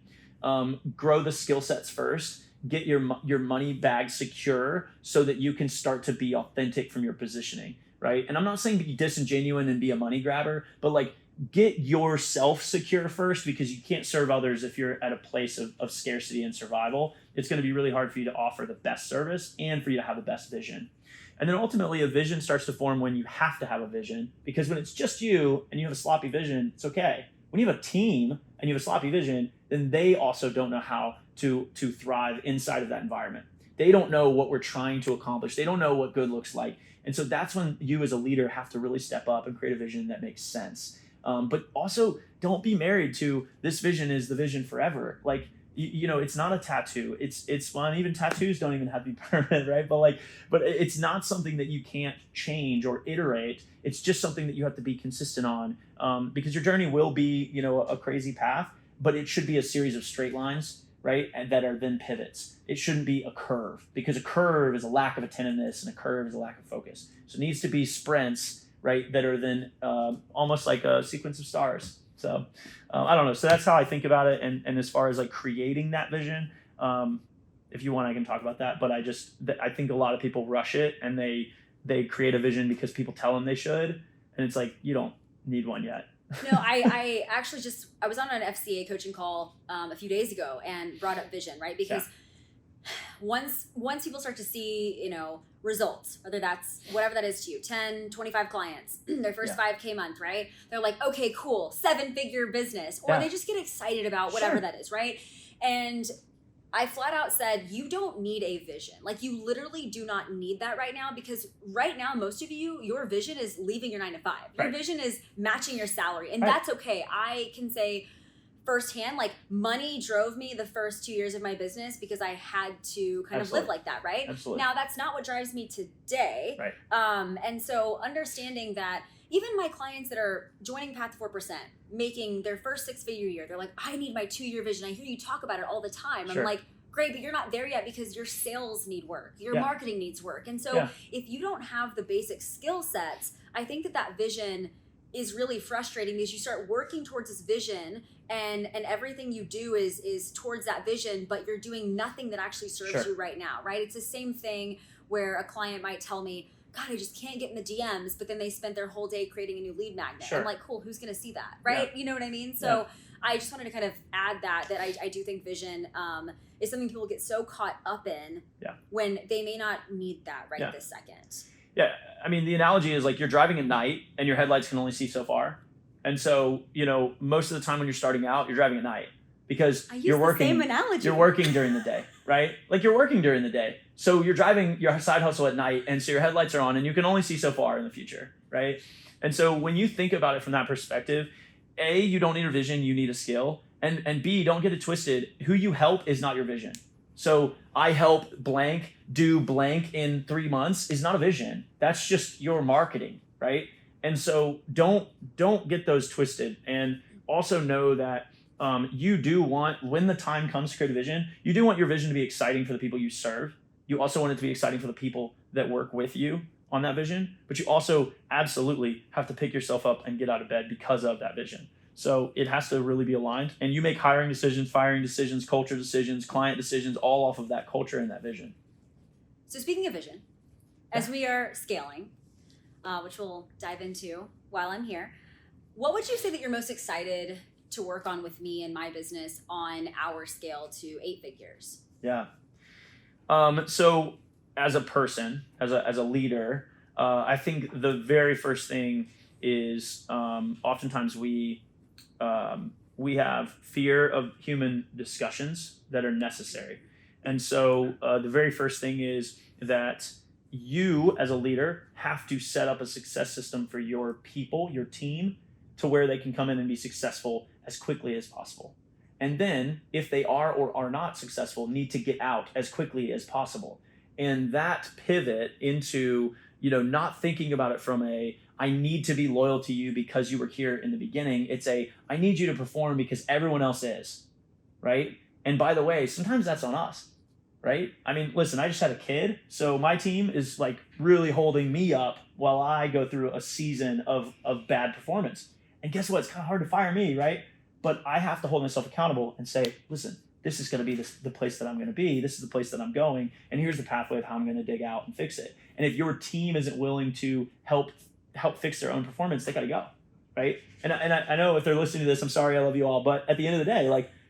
Grow the skill sets first. Get your money bag secure so that you can start to be authentic from your positioning, right? And I'm not saying be disingenuous and be a money grabber, but like get yourself secure first, because you can't serve others if you're at a place of scarcity and survival. It's going to be really hard for you to offer the best service and for you to have the best vision. And then ultimately a vision starts to form when you have to have a vision, because when it's just you and you have a sloppy vision, it's okay. When you have a team and you have a sloppy vision, then they also don't know how to thrive inside of that environment. They don't know what we're trying to accomplish. They don't know what good looks like. And so that's when you as a leader have to really step up and create a vision that makes sense. But also don't be married to this vision is the vision forever. Like, it's not a tattoo. It's fun. Even tattoos don't even have to be permanent, right? But it's not something that you can't change or iterate. It's just something that you have to be consistent on, because your journey will be, a crazy path, but it should be a series of straight lines, right? And that are then pivots. It shouldn't be a curve, because a curve is a lack of attentiveness and a curve is a lack of focus. So it needs to be sprints, right? That are then almost like a sequence of stars. So I don't know. So that's how I think about it. And as far as like creating that vision, if you want, I can talk about that. But I think a lot of people rush it and they create a vision because people tell them they should. And it's like, you don't need one yet. No, I actually I was on an FCA coaching call a few days ago and brought up vision, right? Because once people start to see, results, whether that's whatever that is to you, 10, 25 clients, their first 5K month, right? They're like, okay, cool, 7-figure business. Or they just get excited about whatever that is, right? And I flat out said, you don't need a vision. Like, you literally do not need that right now, because right now, most of you, your vision is leaving your 9 to 5. Your vision is matching your salary. And that's okay. I can say firsthand, like, money drove me the first 2 years of my business because I had to kind of live like that, right? Absolutely. Now, that's not what drives me today. Right. And so understanding that even my clients that are joining Path to 4%, making their first 6-figure year, they're like, I need my 2-year vision. I hear you talk about it all the time. I'm like, great, but you're not there yet because your sales need work. Your marketing needs work. And so if you don't have the basic skill sets, I think that vision is really frustrating, because you start working towards this vision and everything you do is towards that vision, but you're doing nothing that actually serves you right now, right? It's the same thing where a client might tell me, God, I just can't get in the DMs, but then they spent their whole day creating a new lead magnet. I'm like, cool, who's going to see that, right? You know what I mean? So I just wanted to kind of add that I do think vision is something people get so caught up in when they may not need that this second. Yeah, I mean, the analogy is like you're driving at night and your headlights can only see so far. And so, most of the time when you're starting out, you're driving at night because you're working. Same analogy. You're working during the day, right? Like, you're working during the day. So you're driving your side hustle at night, and so your headlights are on and you can only see so far in the future, right? And so when you think about it from that perspective, A, you don't need a vision, you need a skill. And B, don't get it twisted. Who you help is not your vision. So I help blank do blank in 3 months is not a vision. That's just your marketing, right? And so don't get those twisted. And also know that you do want, when the time comes to create a vision, you do want your vision to be exciting for the people you serve. You also want it to be exciting for the people that work with you on that vision. But you also absolutely have to pick yourself up and get out of bed because of that vision. So it has to really be aligned. And you make hiring decisions, firing decisions, culture decisions, client decisions, all off of that culture and that vision. So speaking of vision, as we are scaling, which we'll dive into while I'm here, what would you say that you're most excited to work on with me and my business on our scale to 8 figures? Yeah. So as a person, as a leader, I think the very first thing is oftentimes we have fear of human discussions that are necessary. And so the very first thing is that you as a leader have to set up a success system for your people, your team, to where they can come in and be successful as quickly as possible. And then if they are or are not successful, need to get out as quickly as possible. And that pivot into, not thinking about it from I need to be loyal to you because you were here in the beginning. It's I need you to perform because everyone else is, right? And by the way, sometimes that's on us, right? I mean, listen, I just had a kid, so my team is like really holding me up while I go through a season of bad performance. And guess what? It's kind of hard to fire me, right? But I have to hold myself accountable and say, listen, this is going to be the place that I'm going to be. This is the place that I'm going. And here's the pathway of how I'm going to dig out and fix it. And if your team isn't willing to help fix their own performance, they got to go, right? And I know if they're listening to this, I'm sorry, I love you all. But at the end of the day,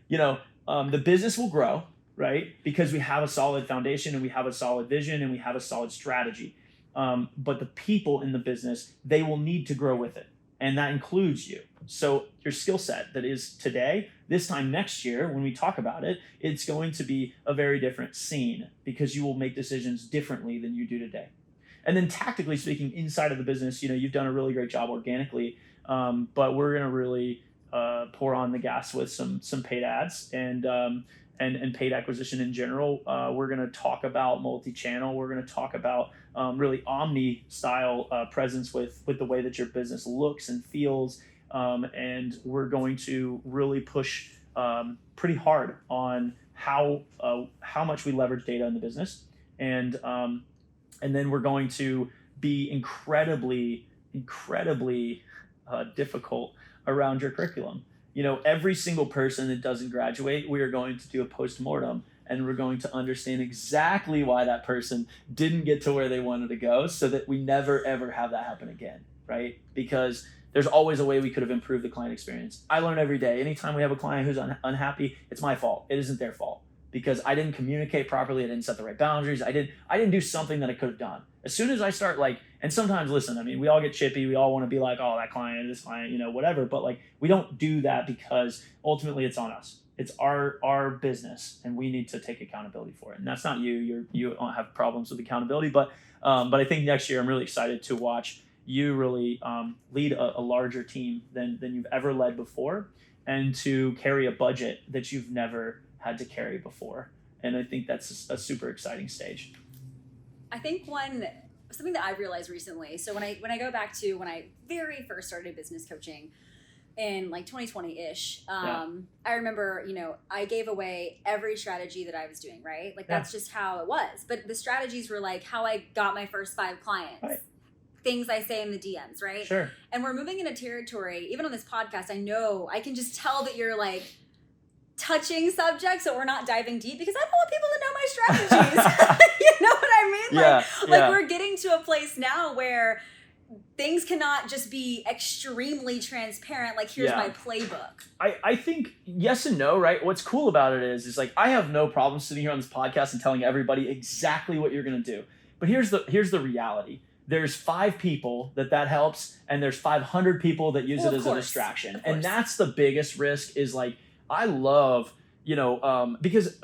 the business will grow, right? Because we have a solid foundation and we have a solid vision and we have a solid strategy. But the people in the business, they will need to grow with it. And that includes you. So your skill set that is today, this time next year, when we talk about it, it's going to be a very different scene because you will make decisions differently than you do today. And then tactically speaking, inside of the business, you've done a really great job organically, but we're going to really pour on the gas with some paid ads and paid acquisition in general. We're going to talk about multi-channel. We're going to talk about really omni-style presence with the way that your business looks and feels. And we're going to really push pretty hard on how much we leverage data in the business. And then we're going to be incredibly difficult around your curriculum. Every single person that doesn't graduate, we are going to do a post-mortem and we're going to understand exactly why that person didn't get to where they wanted to go so that we never, ever have that happen again, right? Because there's always a way we could have improved the client experience. I learn every day. Anytime we have a client who's unhappy, it's my fault. It isn't their fault because I didn't communicate properly. I didn't set the right boundaries. I didn't do something that I could have done. As soon as I start and sometimes, listen, I mean, we all get chippy. We all want to be like, oh, that client, this client, whatever. But we don't do that because ultimately it's on us. It's our business, and we need to take accountability for it. And that's not you. You don't have problems with accountability. But I think next year I'm really excited to watch you really lead a larger team than you've ever led before, and to carry a budget that you've never had to carry before. And I think that's a super exciting stage. I think something that I've realized recently, so when I go back to when I very first started business coaching in 2020-ish, I remember, I gave away every strategy that I was doing, right? That's just how it was. But the strategies were how I got my first 5 clients. Right. Things I say in the DMs, right? Sure. And we're moving into territory, even on this podcast, I can just tell that you're touching subjects, so we're not diving deep because I don't want people to know my strategies. You know what I mean? We're getting to a place now where things cannot just be extremely transparent. Here's my playbook. I think yes and no, right? What's cool about it is I have no problem sitting here on this podcast and telling everybody exactly what you're going to do. But here's the reality. There's 5 people that helps, and there's 500 people that use it as a distraction. And that's the biggest risk is I love, because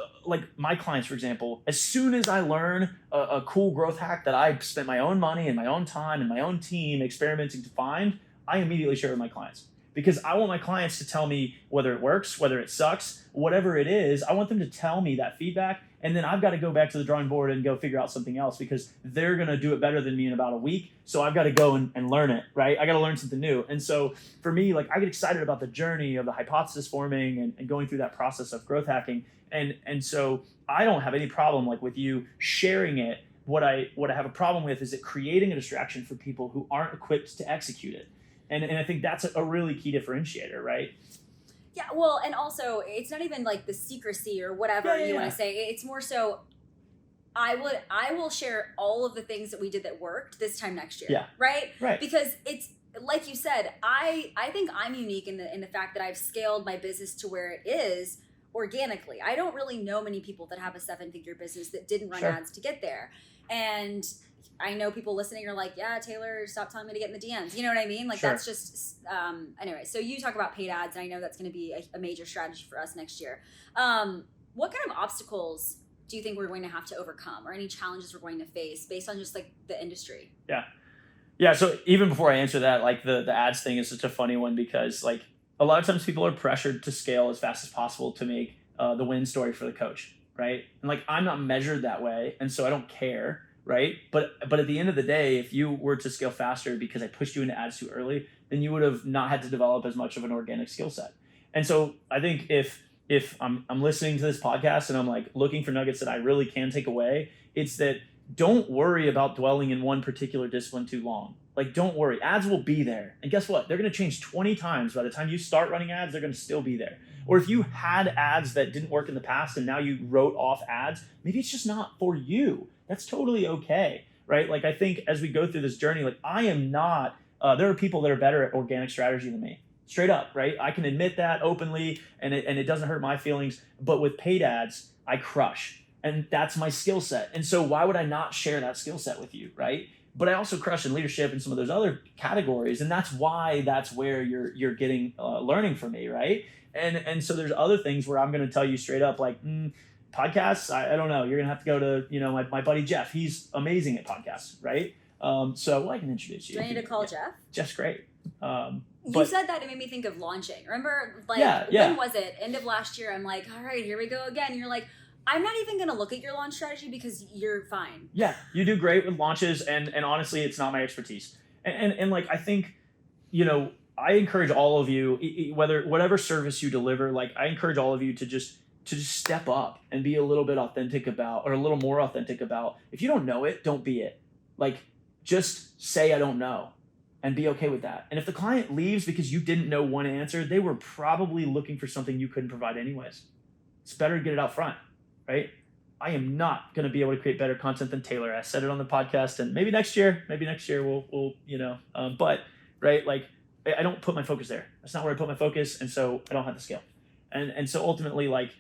my clients, for example, as soon as I learn a cool growth hack that I spent my own money and my own time and my own team experimenting to find, I immediately share it with my clients. Because I want my clients to tell me whether it works, whether it sucks, whatever it is. I want them to tell me that feedback. And then I've got to go back to the drawing board and go figure out something else because they're going to do it better than me in about a week. So I've got to go and learn it, right? I got to learn something new. And so for me, I get excited about the journey of the hypothesis forming and going through that process of growth hacking. And so I don't have any problem with you sharing it. What I have a problem with is it creating a distraction for people who aren't equipped to execute it. And I think that's a really key differentiator, right? Yeah, well, and also it's not even the secrecy or whatever you want to say. It's more so I will share all of the things that we did that worked this time next year. Yeah. Right? Right. Because it's like you said, I think I'm unique in the fact that I've scaled my business to where it is organically. I don't really know many people that have a 7-figure business that didn't run ads to get there. And I know people listening are yeah, Taeler, stop telling me to get in the DMs. You know what I mean? That's just, anyway. So you talk about paid ads, and I know that's going to be a major strategy for us next year. What kind of obstacles do you think we're going to have to overcome, or any challenges we're going to face based on just like the industry? Yeah. So even before I answer that, like the ads thing is such a funny one, because like a lot of times people are pressured to scale as fast as possible to make the win story for the coach, right? And like I'm not measured that way, and so I don't care, right? But at the end of the day, if you were to scale faster because I pushed you into ads too early, then you would have not had to develop as much of an organic skill set. And so I think if I'm listening to this podcast and I'm like looking for nuggets that I really can take away, it's that don't worry about dwelling in one particular discipline too long. Like, don't worry. Ads will be there. And guess what? They're going to change 20 times. By the time you start running ads, they're going to still be there. Or if you had ads that didn't work in the past and now you wrote off ads, maybe it's just not for you. That's totally okay, right? Like, I think as we go through this journey, like I am not, there are people that are better at organic strategy than me. Straight up, right? I can admit that openly, and it doesn't hurt my feelings. But with paid ads, I crush. And that's my skill set. And so why would I not share that skill set with you, right? But I also crush in leadership and some of those other categories. And that's where you're getting learning from me, right? And so there's other things where I'm going to tell you straight up, like, podcasts, I don't know. You're going to have to go to, my buddy Jeff. He's amazing at podcasts, right? So I can introduce you. Do I need to call Jeff? Jeff's great. You said that, it made me think of launching. Remember, like, when was it? End of last year, I'm like, all right, here we go again. You're like, I'm not even going to look at your launch strategy because you're fine. Yeah, you do great with launches, and honestly, it's not my expertise. And like, I think, I encourage all of you, whatever service you deliver, like I encourage all of you to just step up and be a little bit authentic about, or a little more authentic about, if you don't know it, don't be it. Like, just say, I don't know, and be okay with that. And if the client leaves because you didn't know one answer, they were probably looking for something you couldn't provide anyways. It's better to get it out front, right? I am not going to be able to create better content than Taeler. I said it on the podcast, and maybe next year we'll but right, like I don't put my focus there. That's not where I put my focus, and so I don't have the scale. And so ultimately, like,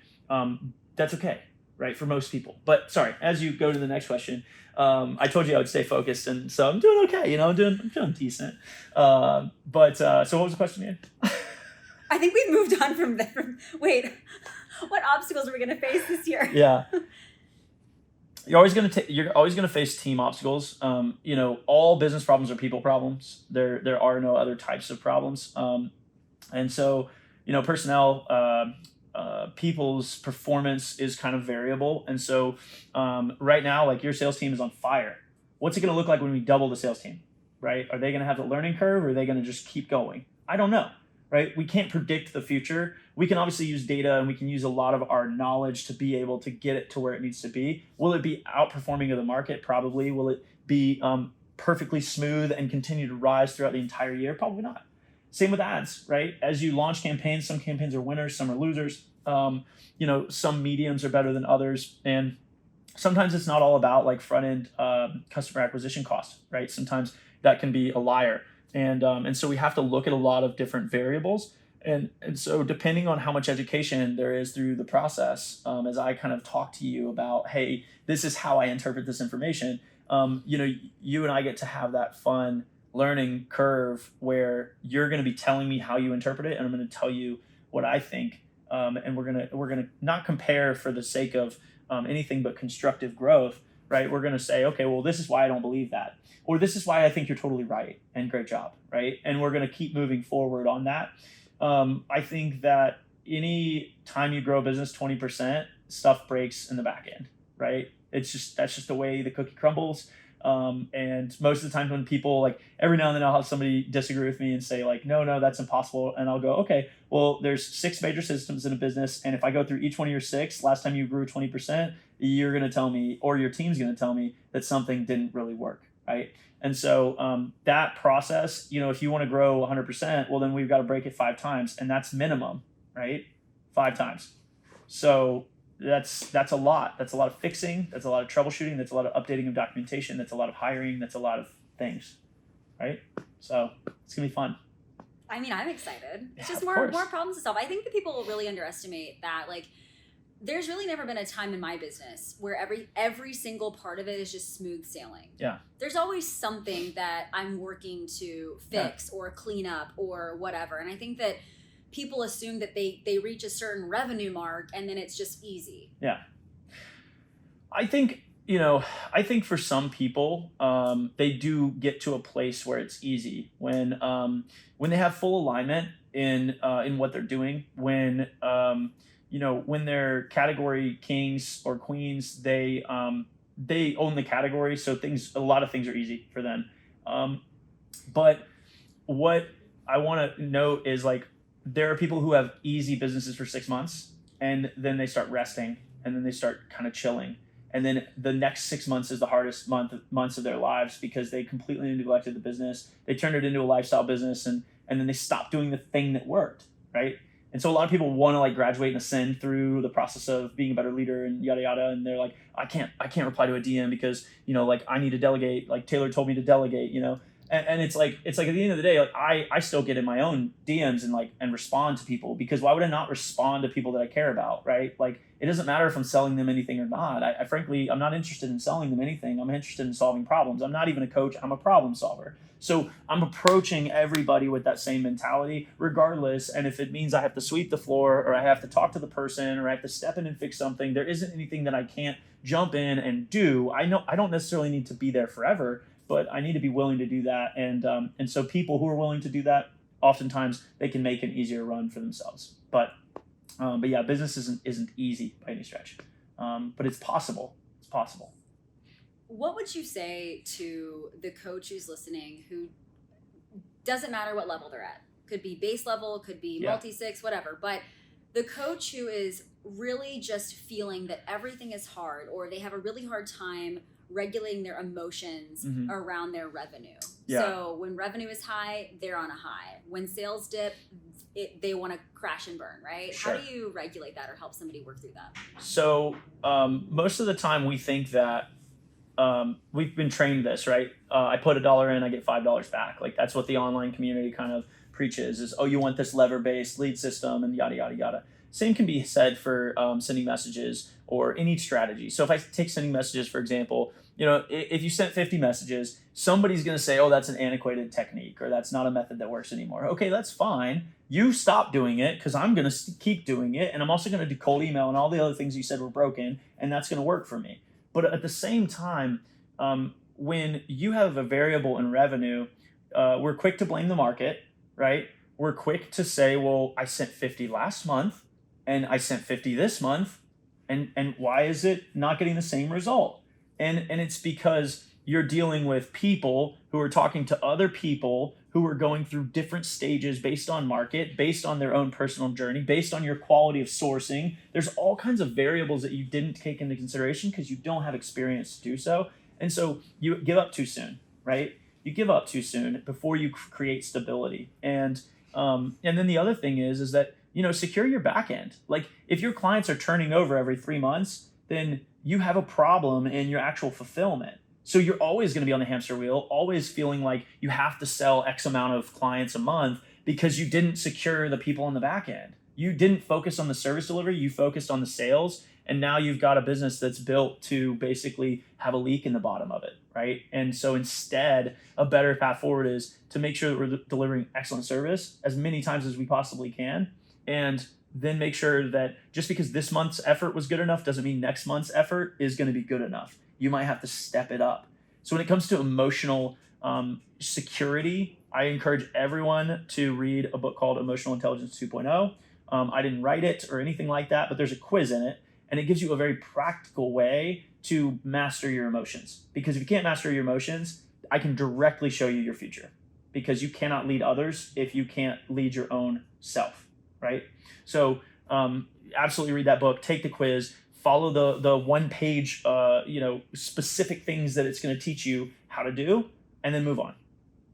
that's okay, right, for most people. But sorry, as you go to the next question, I told you I would stay focused, and so I'm doing okay. I'm doing decent. So what was the question again? I think we moved on from there. Wait, what obstacles are we going to face this year? Yeah. You're always going to face team obstacles. All business problems are people problems. There are no other types of problems. And so, personnel, people's performance is kind of variable. And so, right now, like, your sales team is on fire. What's it going to look like when we double the sales team, right? Are they going to have the learning curve, or are they going to just keep going? I don't know. Right? We can't predict the future. We can obviously use data, and we can use a lot of our knowledge to be able to get it to where it needs to be. Will it be outperforming of the market? Probably. Will it be perfectly smooth and continue to rise throughout the entire year? Probably not. Same with ads, right? As you launch campaigns, some campaigns are winners, some are losers. Some mediums are better than others. And sometimes it's not all about like front-end customer acquisition cost, right? Sometimes that can be a liar. And so we have to look at a lot of different variables. And so depending on how much education there is through the process, as I kind of talk to you about, hey, this is how I interpret this information, you and I get to have that fun learning curve where you're going to be telling me how you interpret it, and I'm going to tell you what I think. And we're gonna not compare for the sake of anything but constructive growth, right? We're going to say, okay, well, this is why I don't believe that. Or this is why I think you're totally right, and great job, right? And we're going to keep moving forward on that. I think that any time you grow a business 20%, stuff breaks in the back end, right? That's just the way the cookie crumbles. And most of the time when people, like, every now and then I'll have somebody disagree with me and say like, no, that's impossible. And I'll go, okay, well, there's 6 major systems in a business. And if I go through each one of your 6, last time you grew 20%, you're going to tell me, or your team's going to tell me that something didn't really work. Right. And so that process, if you want to grow 100%, well, then we've got to break it 5 times, and that's minimum, right? 5 times. So that's a lot. That's a lot of fixing. That's a lot of troubleshooting. That's a lot of updating of documentation. That's a lot of hiring. That's a lot of things, right? So it's gonna be fun. I mean, I'm excited. It's just more problems to solve. I think that people really underestimate that. Like, there's really never been a time in my business where every single part of it is just smooth sailing. Yeah. There's always something that I'm working to fix or clean up or whatever. And I think that people assume that they reach a certain revenue mark and then it's just easy. Yeah. I think, I think for some people, they do get to a place where it's easy when they have full alignment in what they're doing. When they're category kings or queens, they own the category, so a lot of things are easy for them. But what I want to note is like there are people who have easy businesses for 6 months, and then they start resting, and then they start kind of chilling, and then the next 6 months is the hardest months of their lives because they completely neglected the business. They turned it into a lifestyle business, and then they stopped doing the thing that worked, right? And so a lot of people want to like graduate and ascend through the process of being a better leader and yada yada, and they're like, I can't reply to a DM because like I need to delegate. Like Taeler told me to delegate, and it's like at the end of the day, like I still get in my own DMs and respond to people, because why would I not respond to people that I care about, right? Like it doesn't matter if I'm selling them anything or not. I frankly, I'm not interested in selling them anything. I'm interested in solving problems. I'm not even a coach. I'm a problem solver. So I'm approaching everybody with that same mentality, regardless. And if it means I have to sweep the floor, or I have to talk to the person, or I have to step in and fix something, there isn't anything that I can't jump in and do. I know I don't necessarily need to be there forever, but I need to be willing to do that. And so people who are willing to do that, oftentimes they can make an easier run for themselves. But yeah, business isn't easy by any stretch, but it's possible. It's possible. What would you say to the coach who's listening, who doesn't matter what level they're at? Could be base level, could be multi-six, whatever. But the coach who is really just feeling that everything is hard, or they have a really hard time regulating their emotions around their revenue. Yeah. So when revenue is high, they're on a high. When sales dip, they want to crash and burn, right? Sure. How do you regulate that or help somebody work through that? So most of the time we think that we've been trained this, right? I put $1 in, I get $5 back. Like that's what the online community kind of preaches is, oh, you want this lever-based lead system and yada, yada, yada. Same can be said for sending messages or any strategy. So if I take sending messages, for example, if you sent 50 messages, somebody's going to say, oh, that's an antiquated technique, or that's not a method that works anymore. Okay, that's fine. You stop doing it because I'm going to keep doing it. And I'm also going to do cold email and all the other things you said were broken, and that's going to work for me. But at the same time, when you have a variable in revenue, we're quick to blame the market, right? We're quick to say, well, I sent 50 last month and I sent 50 this month. And why is it not getting the same result? And it's because you're dealing with people who are talking to other people who are going through different stages based on market, based on their own personal journey, based on your quality of sourcing. There's all kinds of variables that you didn't take into consideration because you don't have experience to do so. And so you give up too soon, right? You give up too soon before you create stability. And then the other thing is that, secure your back end. Like if your clients are turning over every 3 months, then you have a problem in your actual fulfillment. So you're always going to be on the hamster wheel, always feeling like you have to sell X amount of clients a month because you didn't secure the people on the back end. You didn't focus on the service delivery, you focused on the sales, and now you've got a business that's built to basically have a leak in the bottom of it, right? And so instead, a better path forward is to make sure that we're delivering excellent service as many times as we possibly can, and then make sure that just because this month's effort was good enough doesn't mean next month's effort is going to be good enough. You might have to step it up. So when it comes to emotional security, I encourage everyone to read a book called Emotional Intelligence 2.0. I didn't write it or anything like that, but there's a quiz in it, and it gives you a very practical way to master your emotions. Because if you can't master your emotions, I can directly show you your future, because you cannot lead others if you can't lead your own self, right? So absolutely read that book, take the quiz, follow the one-page specific things that it's going to teach you how to do, and then move on,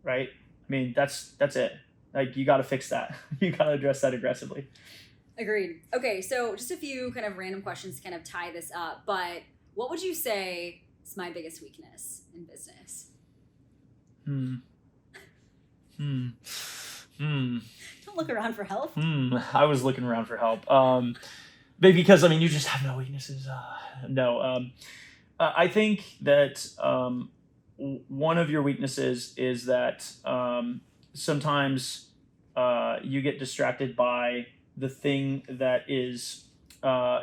right? I mean, that's it. Like, you got to fix that. You got to address that aggressively. Agreed. Okay, so just a few kind of random questions to kind of tie this up, but what would you say is my biggest weakness in business? Don't look around for help. I was looking around for help. Maybe because, you just have no weaknesses. I think that one of your weaknesses is that sometimes you get distracted by the thing that is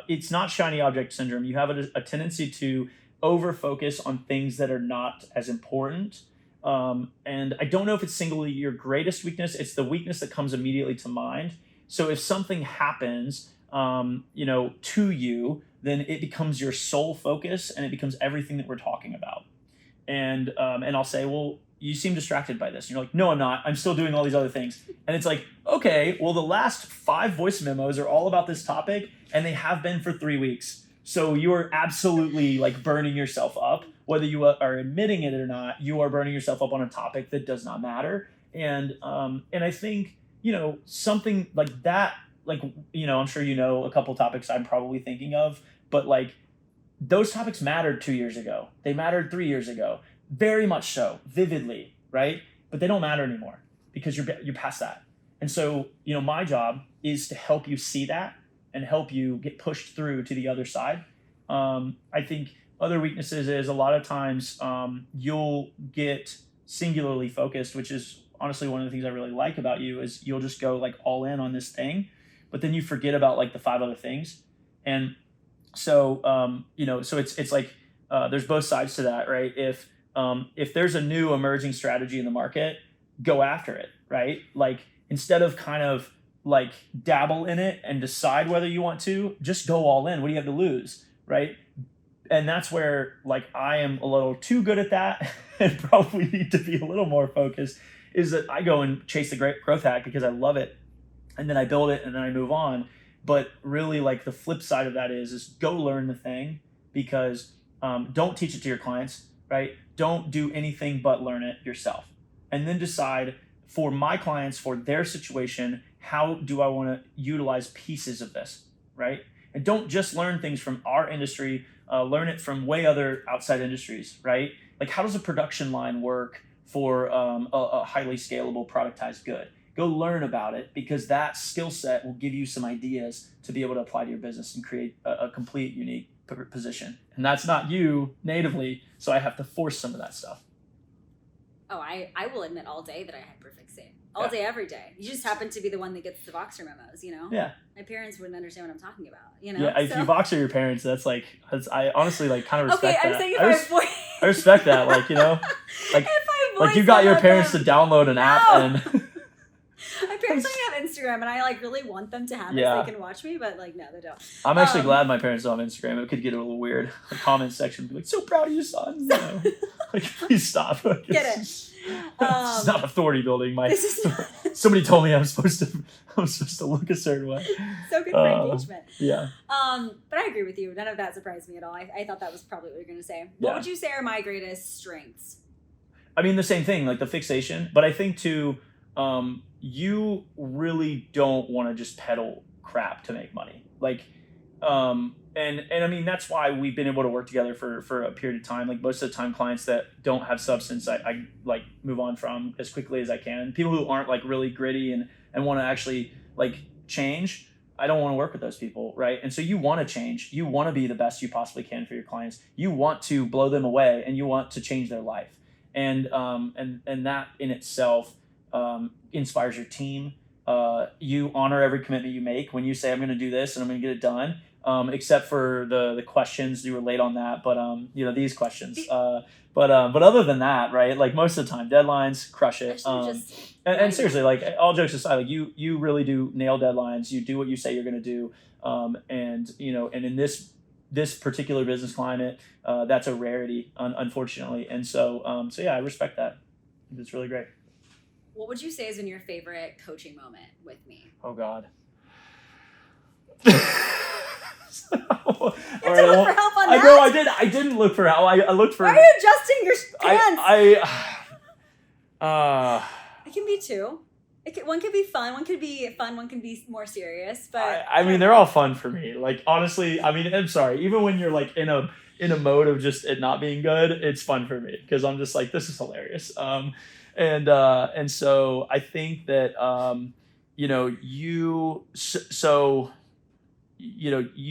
it's not shiny object syndrome. You have a tendency to over focus on things that are not as important. And I don't know if it's singly your greatest weakness. It's the weakness that comes immediately to mind. So if something happens, to you, then it becomes your sole focus and it becomes everything that we're talking about. And I'll say, well, you seem distracted by this. And you're like, no, I'm not. I'm still doing all these other things. And it's like, okay, well, the last 5 voice memos are all about this topic and they have been for 3 weeks. So you are absolutely like burning yourself up, whether you are admitting it or not. You are burning yourself up on a topic that does not matter. And I think, something like that, I'm sure a couple topics I'm probably thinking of, but like those topics mattered 2 years ago. They mattered 3 years ago, very much so, vividly, right? But they don't matter anymore because you're past that. And so, my job is to help you see that and help you get pushed through to the other side. I think other weaknesses is a lot of times you'll get singularly focused, which is honestly one of the things I really like about you is you'll just go like all in on this thing, but then you forget about like the 5 other things. And so, so it's like there's both sides to that, right? If there's a new emerging strategy in the market, go after it, right? Like instead of kind of like dabble in it and decide whether you want to, just go all in. What do you have to lose, right? And that's where like I am a little too good at that and probably need to be a little more focused, is that I go and chase the great growth hack because I love it, and then I build it and then I move on. But really like the flip side of that is go learn the thing, because don't teach it to your clients, right? Don't do anything but learn it yourself, and then decide for my clients, for their situation, how do I want to utilize pieces of this, right? And don't just learn things from our industry, learn it from way other outside industries, right? Like how does a production line work for a highly scalable productized good? Go learn about it, because that skill set will give you some ideas to be able to apply to your business and create a complete unique position. And that's not you natively, so I have to force some of that stuff. Oh, I will admit all day that I hyperfixate. All day, every day. You just happen to be the one that gets the Voxer memos, Yeah. My parents wouldn't understand what I'm talking about, Yeah, if you Voxer your parents, I honestly like kind of respect that. Okay, I'm saying if I respect that, like like you got your parents to download an app and... My parents don't have Instagram, and I like really want them to have it so they can watch me, but like no, they don't. I'm actually glad my parents don't have Instagram. It could get a little weird. The comment section would be like, "So proud of you, son." Like, please stop. Like, Get it? It's not authority building. Somebody told me I'm supposed to look a certain way. So good for engagement. Yeah. But I agree with you. None of that surprised me at all. I thought that was probably what you're going to say. What would you say are my greatest strengths? I mean, the same thing, like the fixation. But I think too, you really don't want to just peddle crap to make money. Like, and I mean, that's why we've been able to work together for a period of time. Like most of the time, clients that don't have substance, I like move on from as quickly as I can. People who aren't like really gritty and want to actually like change, I don't want to work with those people, right? And so you want to change. You want to be the best you possibly can for your clients. You want to blow them away, and you want to change their life. And that in itself inspires your team. You honor every commitment you make when you say, I'm going to do this and I'm going to get it done. Except for the questions, you were late on that, but these questions. But other than that, right? Like most of the time, deadlines, crush it. And seriously, like all jokes aside, like you really do nail deadlines. You do what you say you're going to do. And in this particular business climate, that's a rarity, unfortunately. And so yeah, I respect that. It's really great. What would you say has been your favorite coaching moment with me? Oh God. You have to look for help on that? I know I didn't look for help. I looked for... Why are you adjusting your pants? It can be two. One could be fun, one could be more serious, but... I mean, they're all fun for me. Like, honestly, I mean, I'm sorry. Even when you're like in a mode of just it not being good, it's fun for me because I'm just like, this is hilarious. And so I think that, you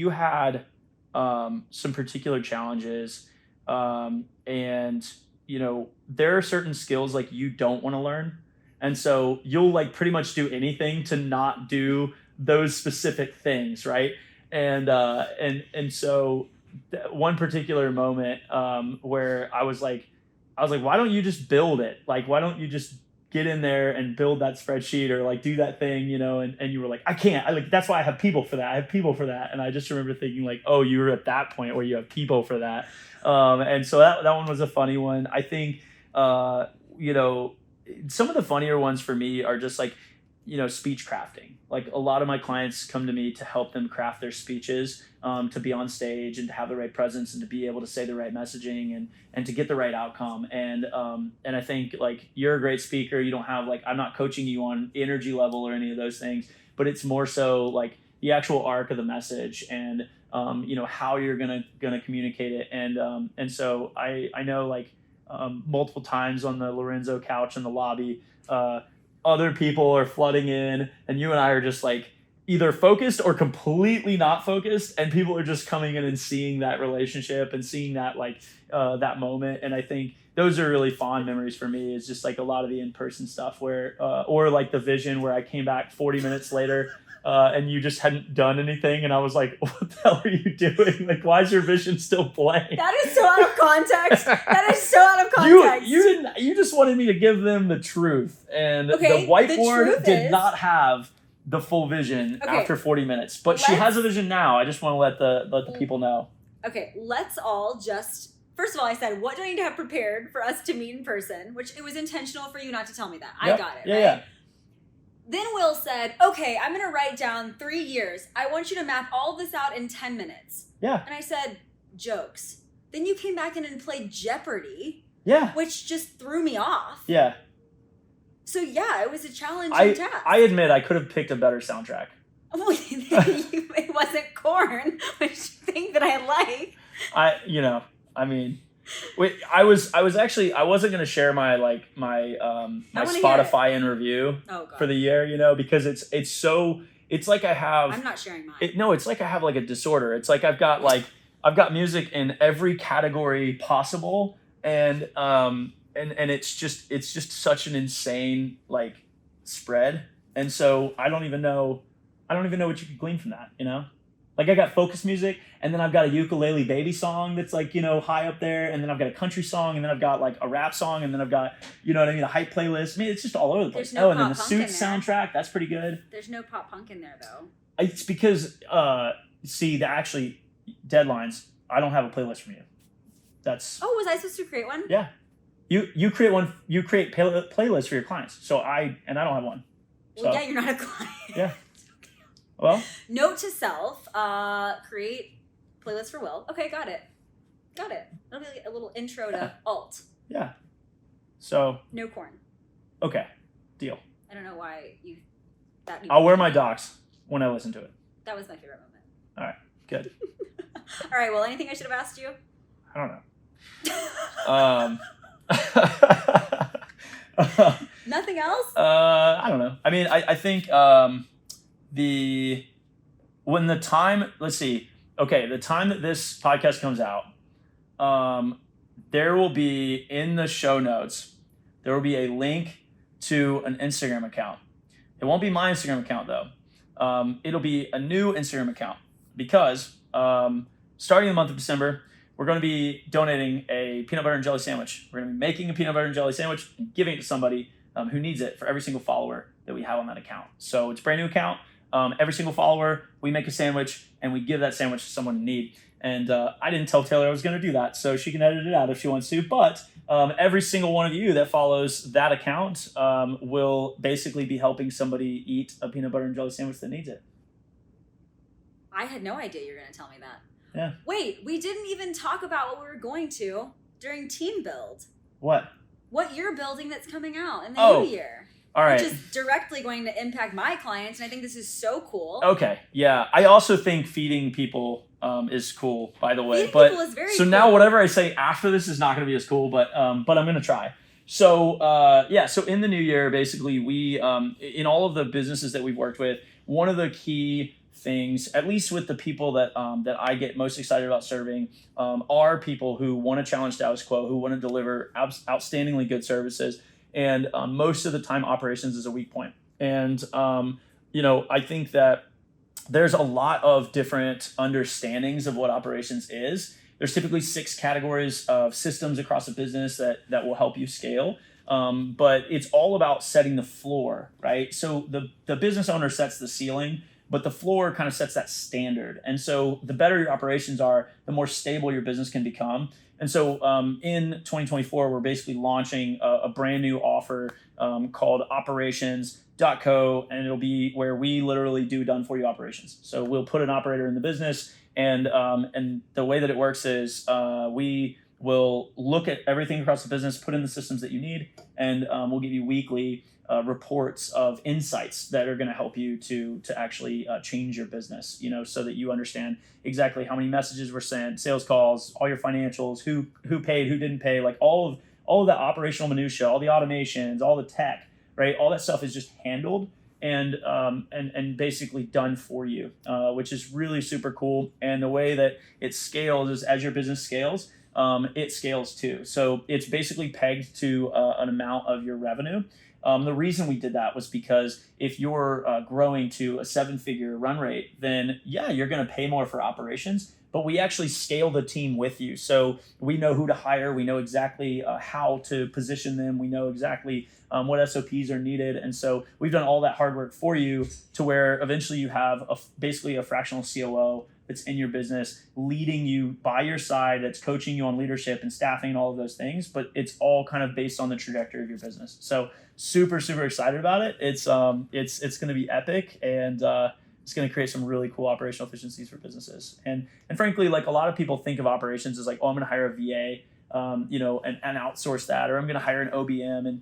had some particular challenges, and there are certain skills like you don't want to learn, and so you'll like pretty much do anything to not do those specific things, right? And so one particular moment where I was like, why don't you just build it? Like, why don't you just get in there and build that spreadsheet or like do that thing, you know? And you were like, I can't. That's why I have people for that. I have people for that. And I just remember thinking like, oh, you were at that point where you have people for that. And so that one was a funny one. I think, you know, some of the funnier ones for me are just like, you know, speech crafting. Like a lot of my clients come to me to help them craft their speeches, to be on stage and to have the right presence and to be able to say the right messaging and to get the right outcome. And I think like you're a great speaker. You don't have like, I'm not coaching you on energy level or any of those things, but it's more so like the actual arc of the message and, you know, how you're gonna communicate it. And so I know like multiple times on the Lorenzo couch in the lobby, other people are flooding in and you and I are just like either focused or completely not focused, and people are just coming in and seeing that relationship and seeing that like that moment. And I think those are really fond memories for me. Is just like a lot of the in-person stuff where or like the vision where I came back 40 minutes later and you just hadn't done anything, and I was like, what the hell are you doing? Like, why is your vision still blank? That is so out of context. That is so out of context. You just wanted me to give them the truth, and okay, the whiteboard did not have the full vision after 40 minutes, but she has a vision now. I just want to let the people know. Okay, let's all just, first of all, I said, what do I need to have prepared for us to meet in person? Which it was intentional for you not to tell me that. Yep. I got it, right? Yeah. Then Will said, okay, I'm going to write down 3 years. I want you to map all this out in 10 minutes. Yeah. And I said, jokes. Then you came back in and played Jeopardy. Yeah. Which just threw me off. Yeah. So yeah, it was a challenging task. I admit I could have picked a better soundtrack. It wasn't Korn, which you think that I like. I wasn't gonna share my Spotify in review for the year, you know, because it's like I have. I'm not sharing mine. It's like I have like a disorder. It's like I've got music in every category possible, and it's just such an insane like spread, and so I don't even know what you could glean from that, you know. Like I got focus music, and then I've got a ukulele baby song that's like, you know, high up there, and then I've got a country song, and then I've got like a rap song, and then I've got, you know what I mean, a hype playlist. I mean, it's just all over the place. And then the Suits soundtrack, that's pretty good. There's no pop punk in there though. It's because actually deadlines, I don't have a playlist from you. That's. Oh, was I supposed to create one? Yeah, you create one. You create playlists for your clients. So I don't have one. Well, yeah, you're not a client. Yeah. Well, note to self, create playlist for Will. Okay, got it. That'll be like a little intro to alt. Yeah. So. No Korn. Okay, deal. I don't know why I'll wear my docs when I listen to it. That was my favorite moment. All right, good. All right, well, anything I should have asked you? I don't know. Nothing else? I don't know. I mean, I think the time that this podcast comes out, there will be in the show notes, there will be a link to an Instagram account. It won't be my Instagram account though. It'll be a new Instagram account because starting the month of December, we're going to be donating a peanut butter and jelly sandwich. We're going to be making a peanut butter and jelly sandwich and giving it to somebody who needs it for every single follower that we have on that account. So it's a brand new account. Every single follower, we make a sandwich and we give that sandwich to someone in need. And I didn't tell Taylor I was going to do that, so she can edit it out if she wants to. But every single one of you that follows that account will basically be helping somebody eat a peanut butter and jelly sandwich that needs it. I had no idea you were going to tell me that. Yeah. Wait, we didn't even talk about what we were going to during Team Build. What? What you're building that's coming out in the new year. All right. Which is directly going to impact my clients, and I think this is so cool. Okay, yeah. I also think feeding people is cool, by the way. Feeding people is very cool. Now whatever I say after this is not going to be as cool, but I'm going to try. So, so in the new year, basically, we, in all of the businesses that we've worked with, one of the key things, at least with the people that I get most excited about serving, are people who want to challenge status quo, who want to deliver outstandingly good services. And most of the time, operations is a weak point. And, I think that there's a lot of different understandings of what operations is. There's typically 6 categories of systems across a business that will help you scale. But it's all about setting the floor, right? So the business owner sets the ceiling, but the floor kind of sets that standard. And so the better your operations are, the more stable your business can become. And so in 2024, we're basically launching a brand new offer called operations.co, and it'll be where we literally do done for you operations. So we'll put an operator in the business, and the way that it works is we will look at everything across the business, put in the systems that you need, and we'll give you weekly reports of insights that are going to help you to actually change your business, so that you understand exactly how many messages were sent, sales calls, all your financials, who paid, who didn't pay, like all of the operational minutia, all the automations, all the tech, right? All that stuff is just handled and basically done for you, which is really super cool. And the way that it scales is as your business scales, it scales too. So it's basically pegged to an amount of your revenue. The reason we did that was because if you're growing to a 7-figure run rate, then yeah, you're going to pay more for operations, but we actually scale the team with you. So we know who to hire. We know exactly how to position them. We know exactly what SOPs are needed. And so we've done all that hard work for you to where eventually you have basically a fractional COO that's in your business, leading you by your side, that's coaching you on leadership and staffing and all of those things, but it's all kind of based on the trajectory of your business. So super, super excited about it. It's going to be epic, and it's going to create some really cool operational efficiencies for businesses. And frankly, like a lot of people think of operations as like, oh, I'm going to hire a VA, and outsource that, or I'm going to hire an OBM.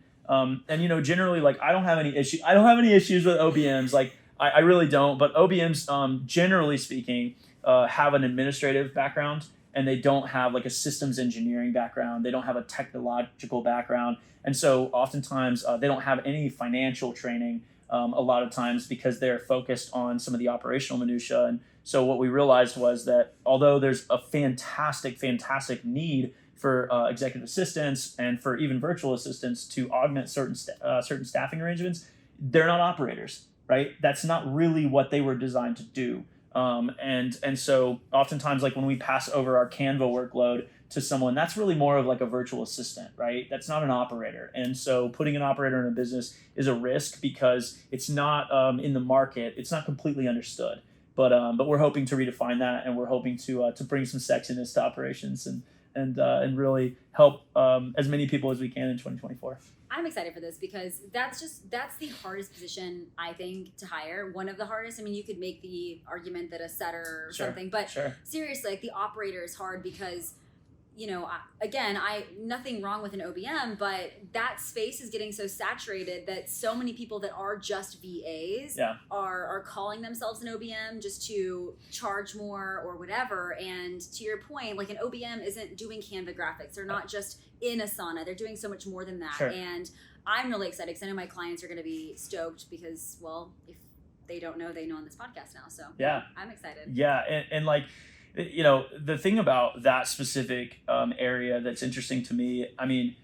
And generally, like I don't have any issues with OBMs. Like I really don't, but OBMs, generally speaking, have an administrative background, and they don't have like a systems engineering background. They don't have a technological background. And so oftentimes they don't have any financial training a lot of times because they're focused on some of the operational minutia. And so what we realized was that although there's a fantastic need for executive assistants and for even virtual assistants to augment certain staffing arrangements, they're not operators, right? That's not really what they were designed to do. And so oftentimes, like when we pass over our Canva workload to someone, that's really more of like a virtual assistant, right? That's not an operator. And so putting an operator in a business is a risk because it's not in the market. It's not completely understood. But we're hoping to redefine that, and we're hoping to bring some sexiness to operations and really help as many people as we can in 2024. I'm excited for this because that's the hardest position, I think, to hire. One of the hardest. I mean, you could make the argument that a setter or something, but seriously, like the operator is hard because, nothing wrong with an OBM, but that space is getting so saturated that so many people that are just VAs are calling themselves an OBM just to charge more or whatever. And to your point, like an OBM isn't doing Canva graphics. They're not just in Asana. They're doing so much more than that. Sure. And I'm really excited because I know my clients are going to be stoked because, well, if they don't know, they know on this podcast now. So yeah, I'm excited. Yeah. And like, the thing about that specific area that's interesting to me, I mean,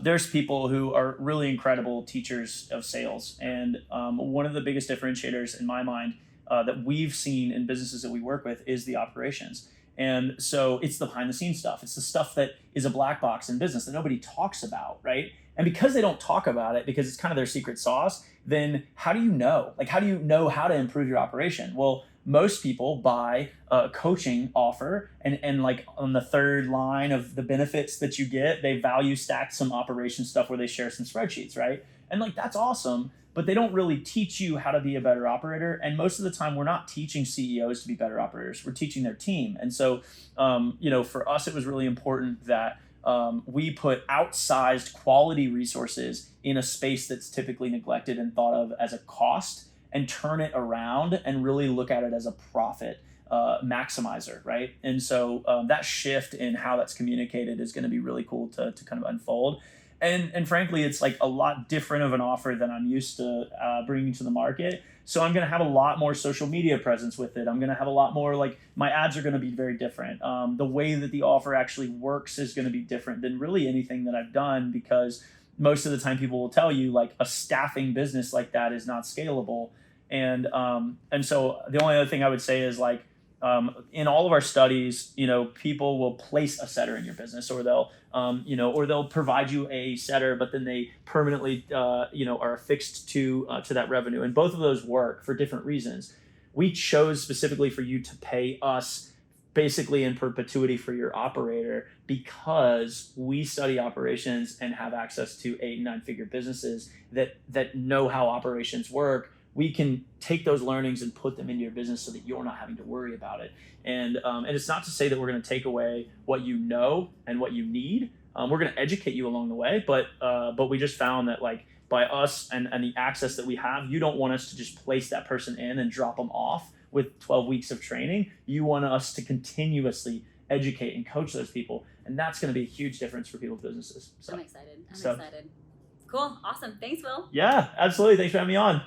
there's people who are really incredible teachers of sales. And one of the biggest differentiators in my mind that we've seen in businesses that we work with is the operations. And so it's the behind the scenes stuff. It's the stuff that is a black box in business that nobody talks about, right? And because they don't talk about it, because it's kind of their secret sauce, then how do you know? Like, how do you know how to improve your operation? Well, most people buy a coaching offer and like on the third line of the benefits that you get, they value stack some operation stuff where they share some spreadsheets, right? And like, that's awesome, but they don't really teach you how to be a better operator. And most of the time we're not teaching CEOs to be better operators. We're teaching their team. And so, for us, it was really important that we put outsized quality resources in a space that's typically neglected and thought of as a cost, and turn it around and really look at it as a profit maximizer, right? And so that shift in how that's communicated is going to be really cool to kind of unfold. And frankly, it's like a lot different of an offer than I'm used to bringing to the market. So I'm going to have a lot more social media presence with it. I'm going to have a lot more, like, my ads are going to be very different. The way that the offer actually works is going to be different than really anything that I've done, because most of the time people will tell you like a staffing business like that is not scalable. And so the only other thing I would say is like, in all of our studies, people will place a setter in your business, or they'll provide you a setter, but then they permanently, are affixed to that revenue. And both of those work for different reasons. We chose specifically for you to pay us basically in perpetuity for your operator, because we study operations and have access to 8 and 9 figure businesses that know how operations work. We can take those learnings and put them into your business so that you're not having to worry about it. And it's not to say that we're going to take away what you know and what you need. We're going to educate you along the way, but we just found that like by us and the access that we have, you don't want us to just place that person in and drop them off with 12 weeks of training. You want us to continuously educate and coach those people. And that's going to be a huge difference for people's businesses. So, I'm excited. Cool. Awesome. Thanks, Will. Yeah, absolutely. Thanks for having me on.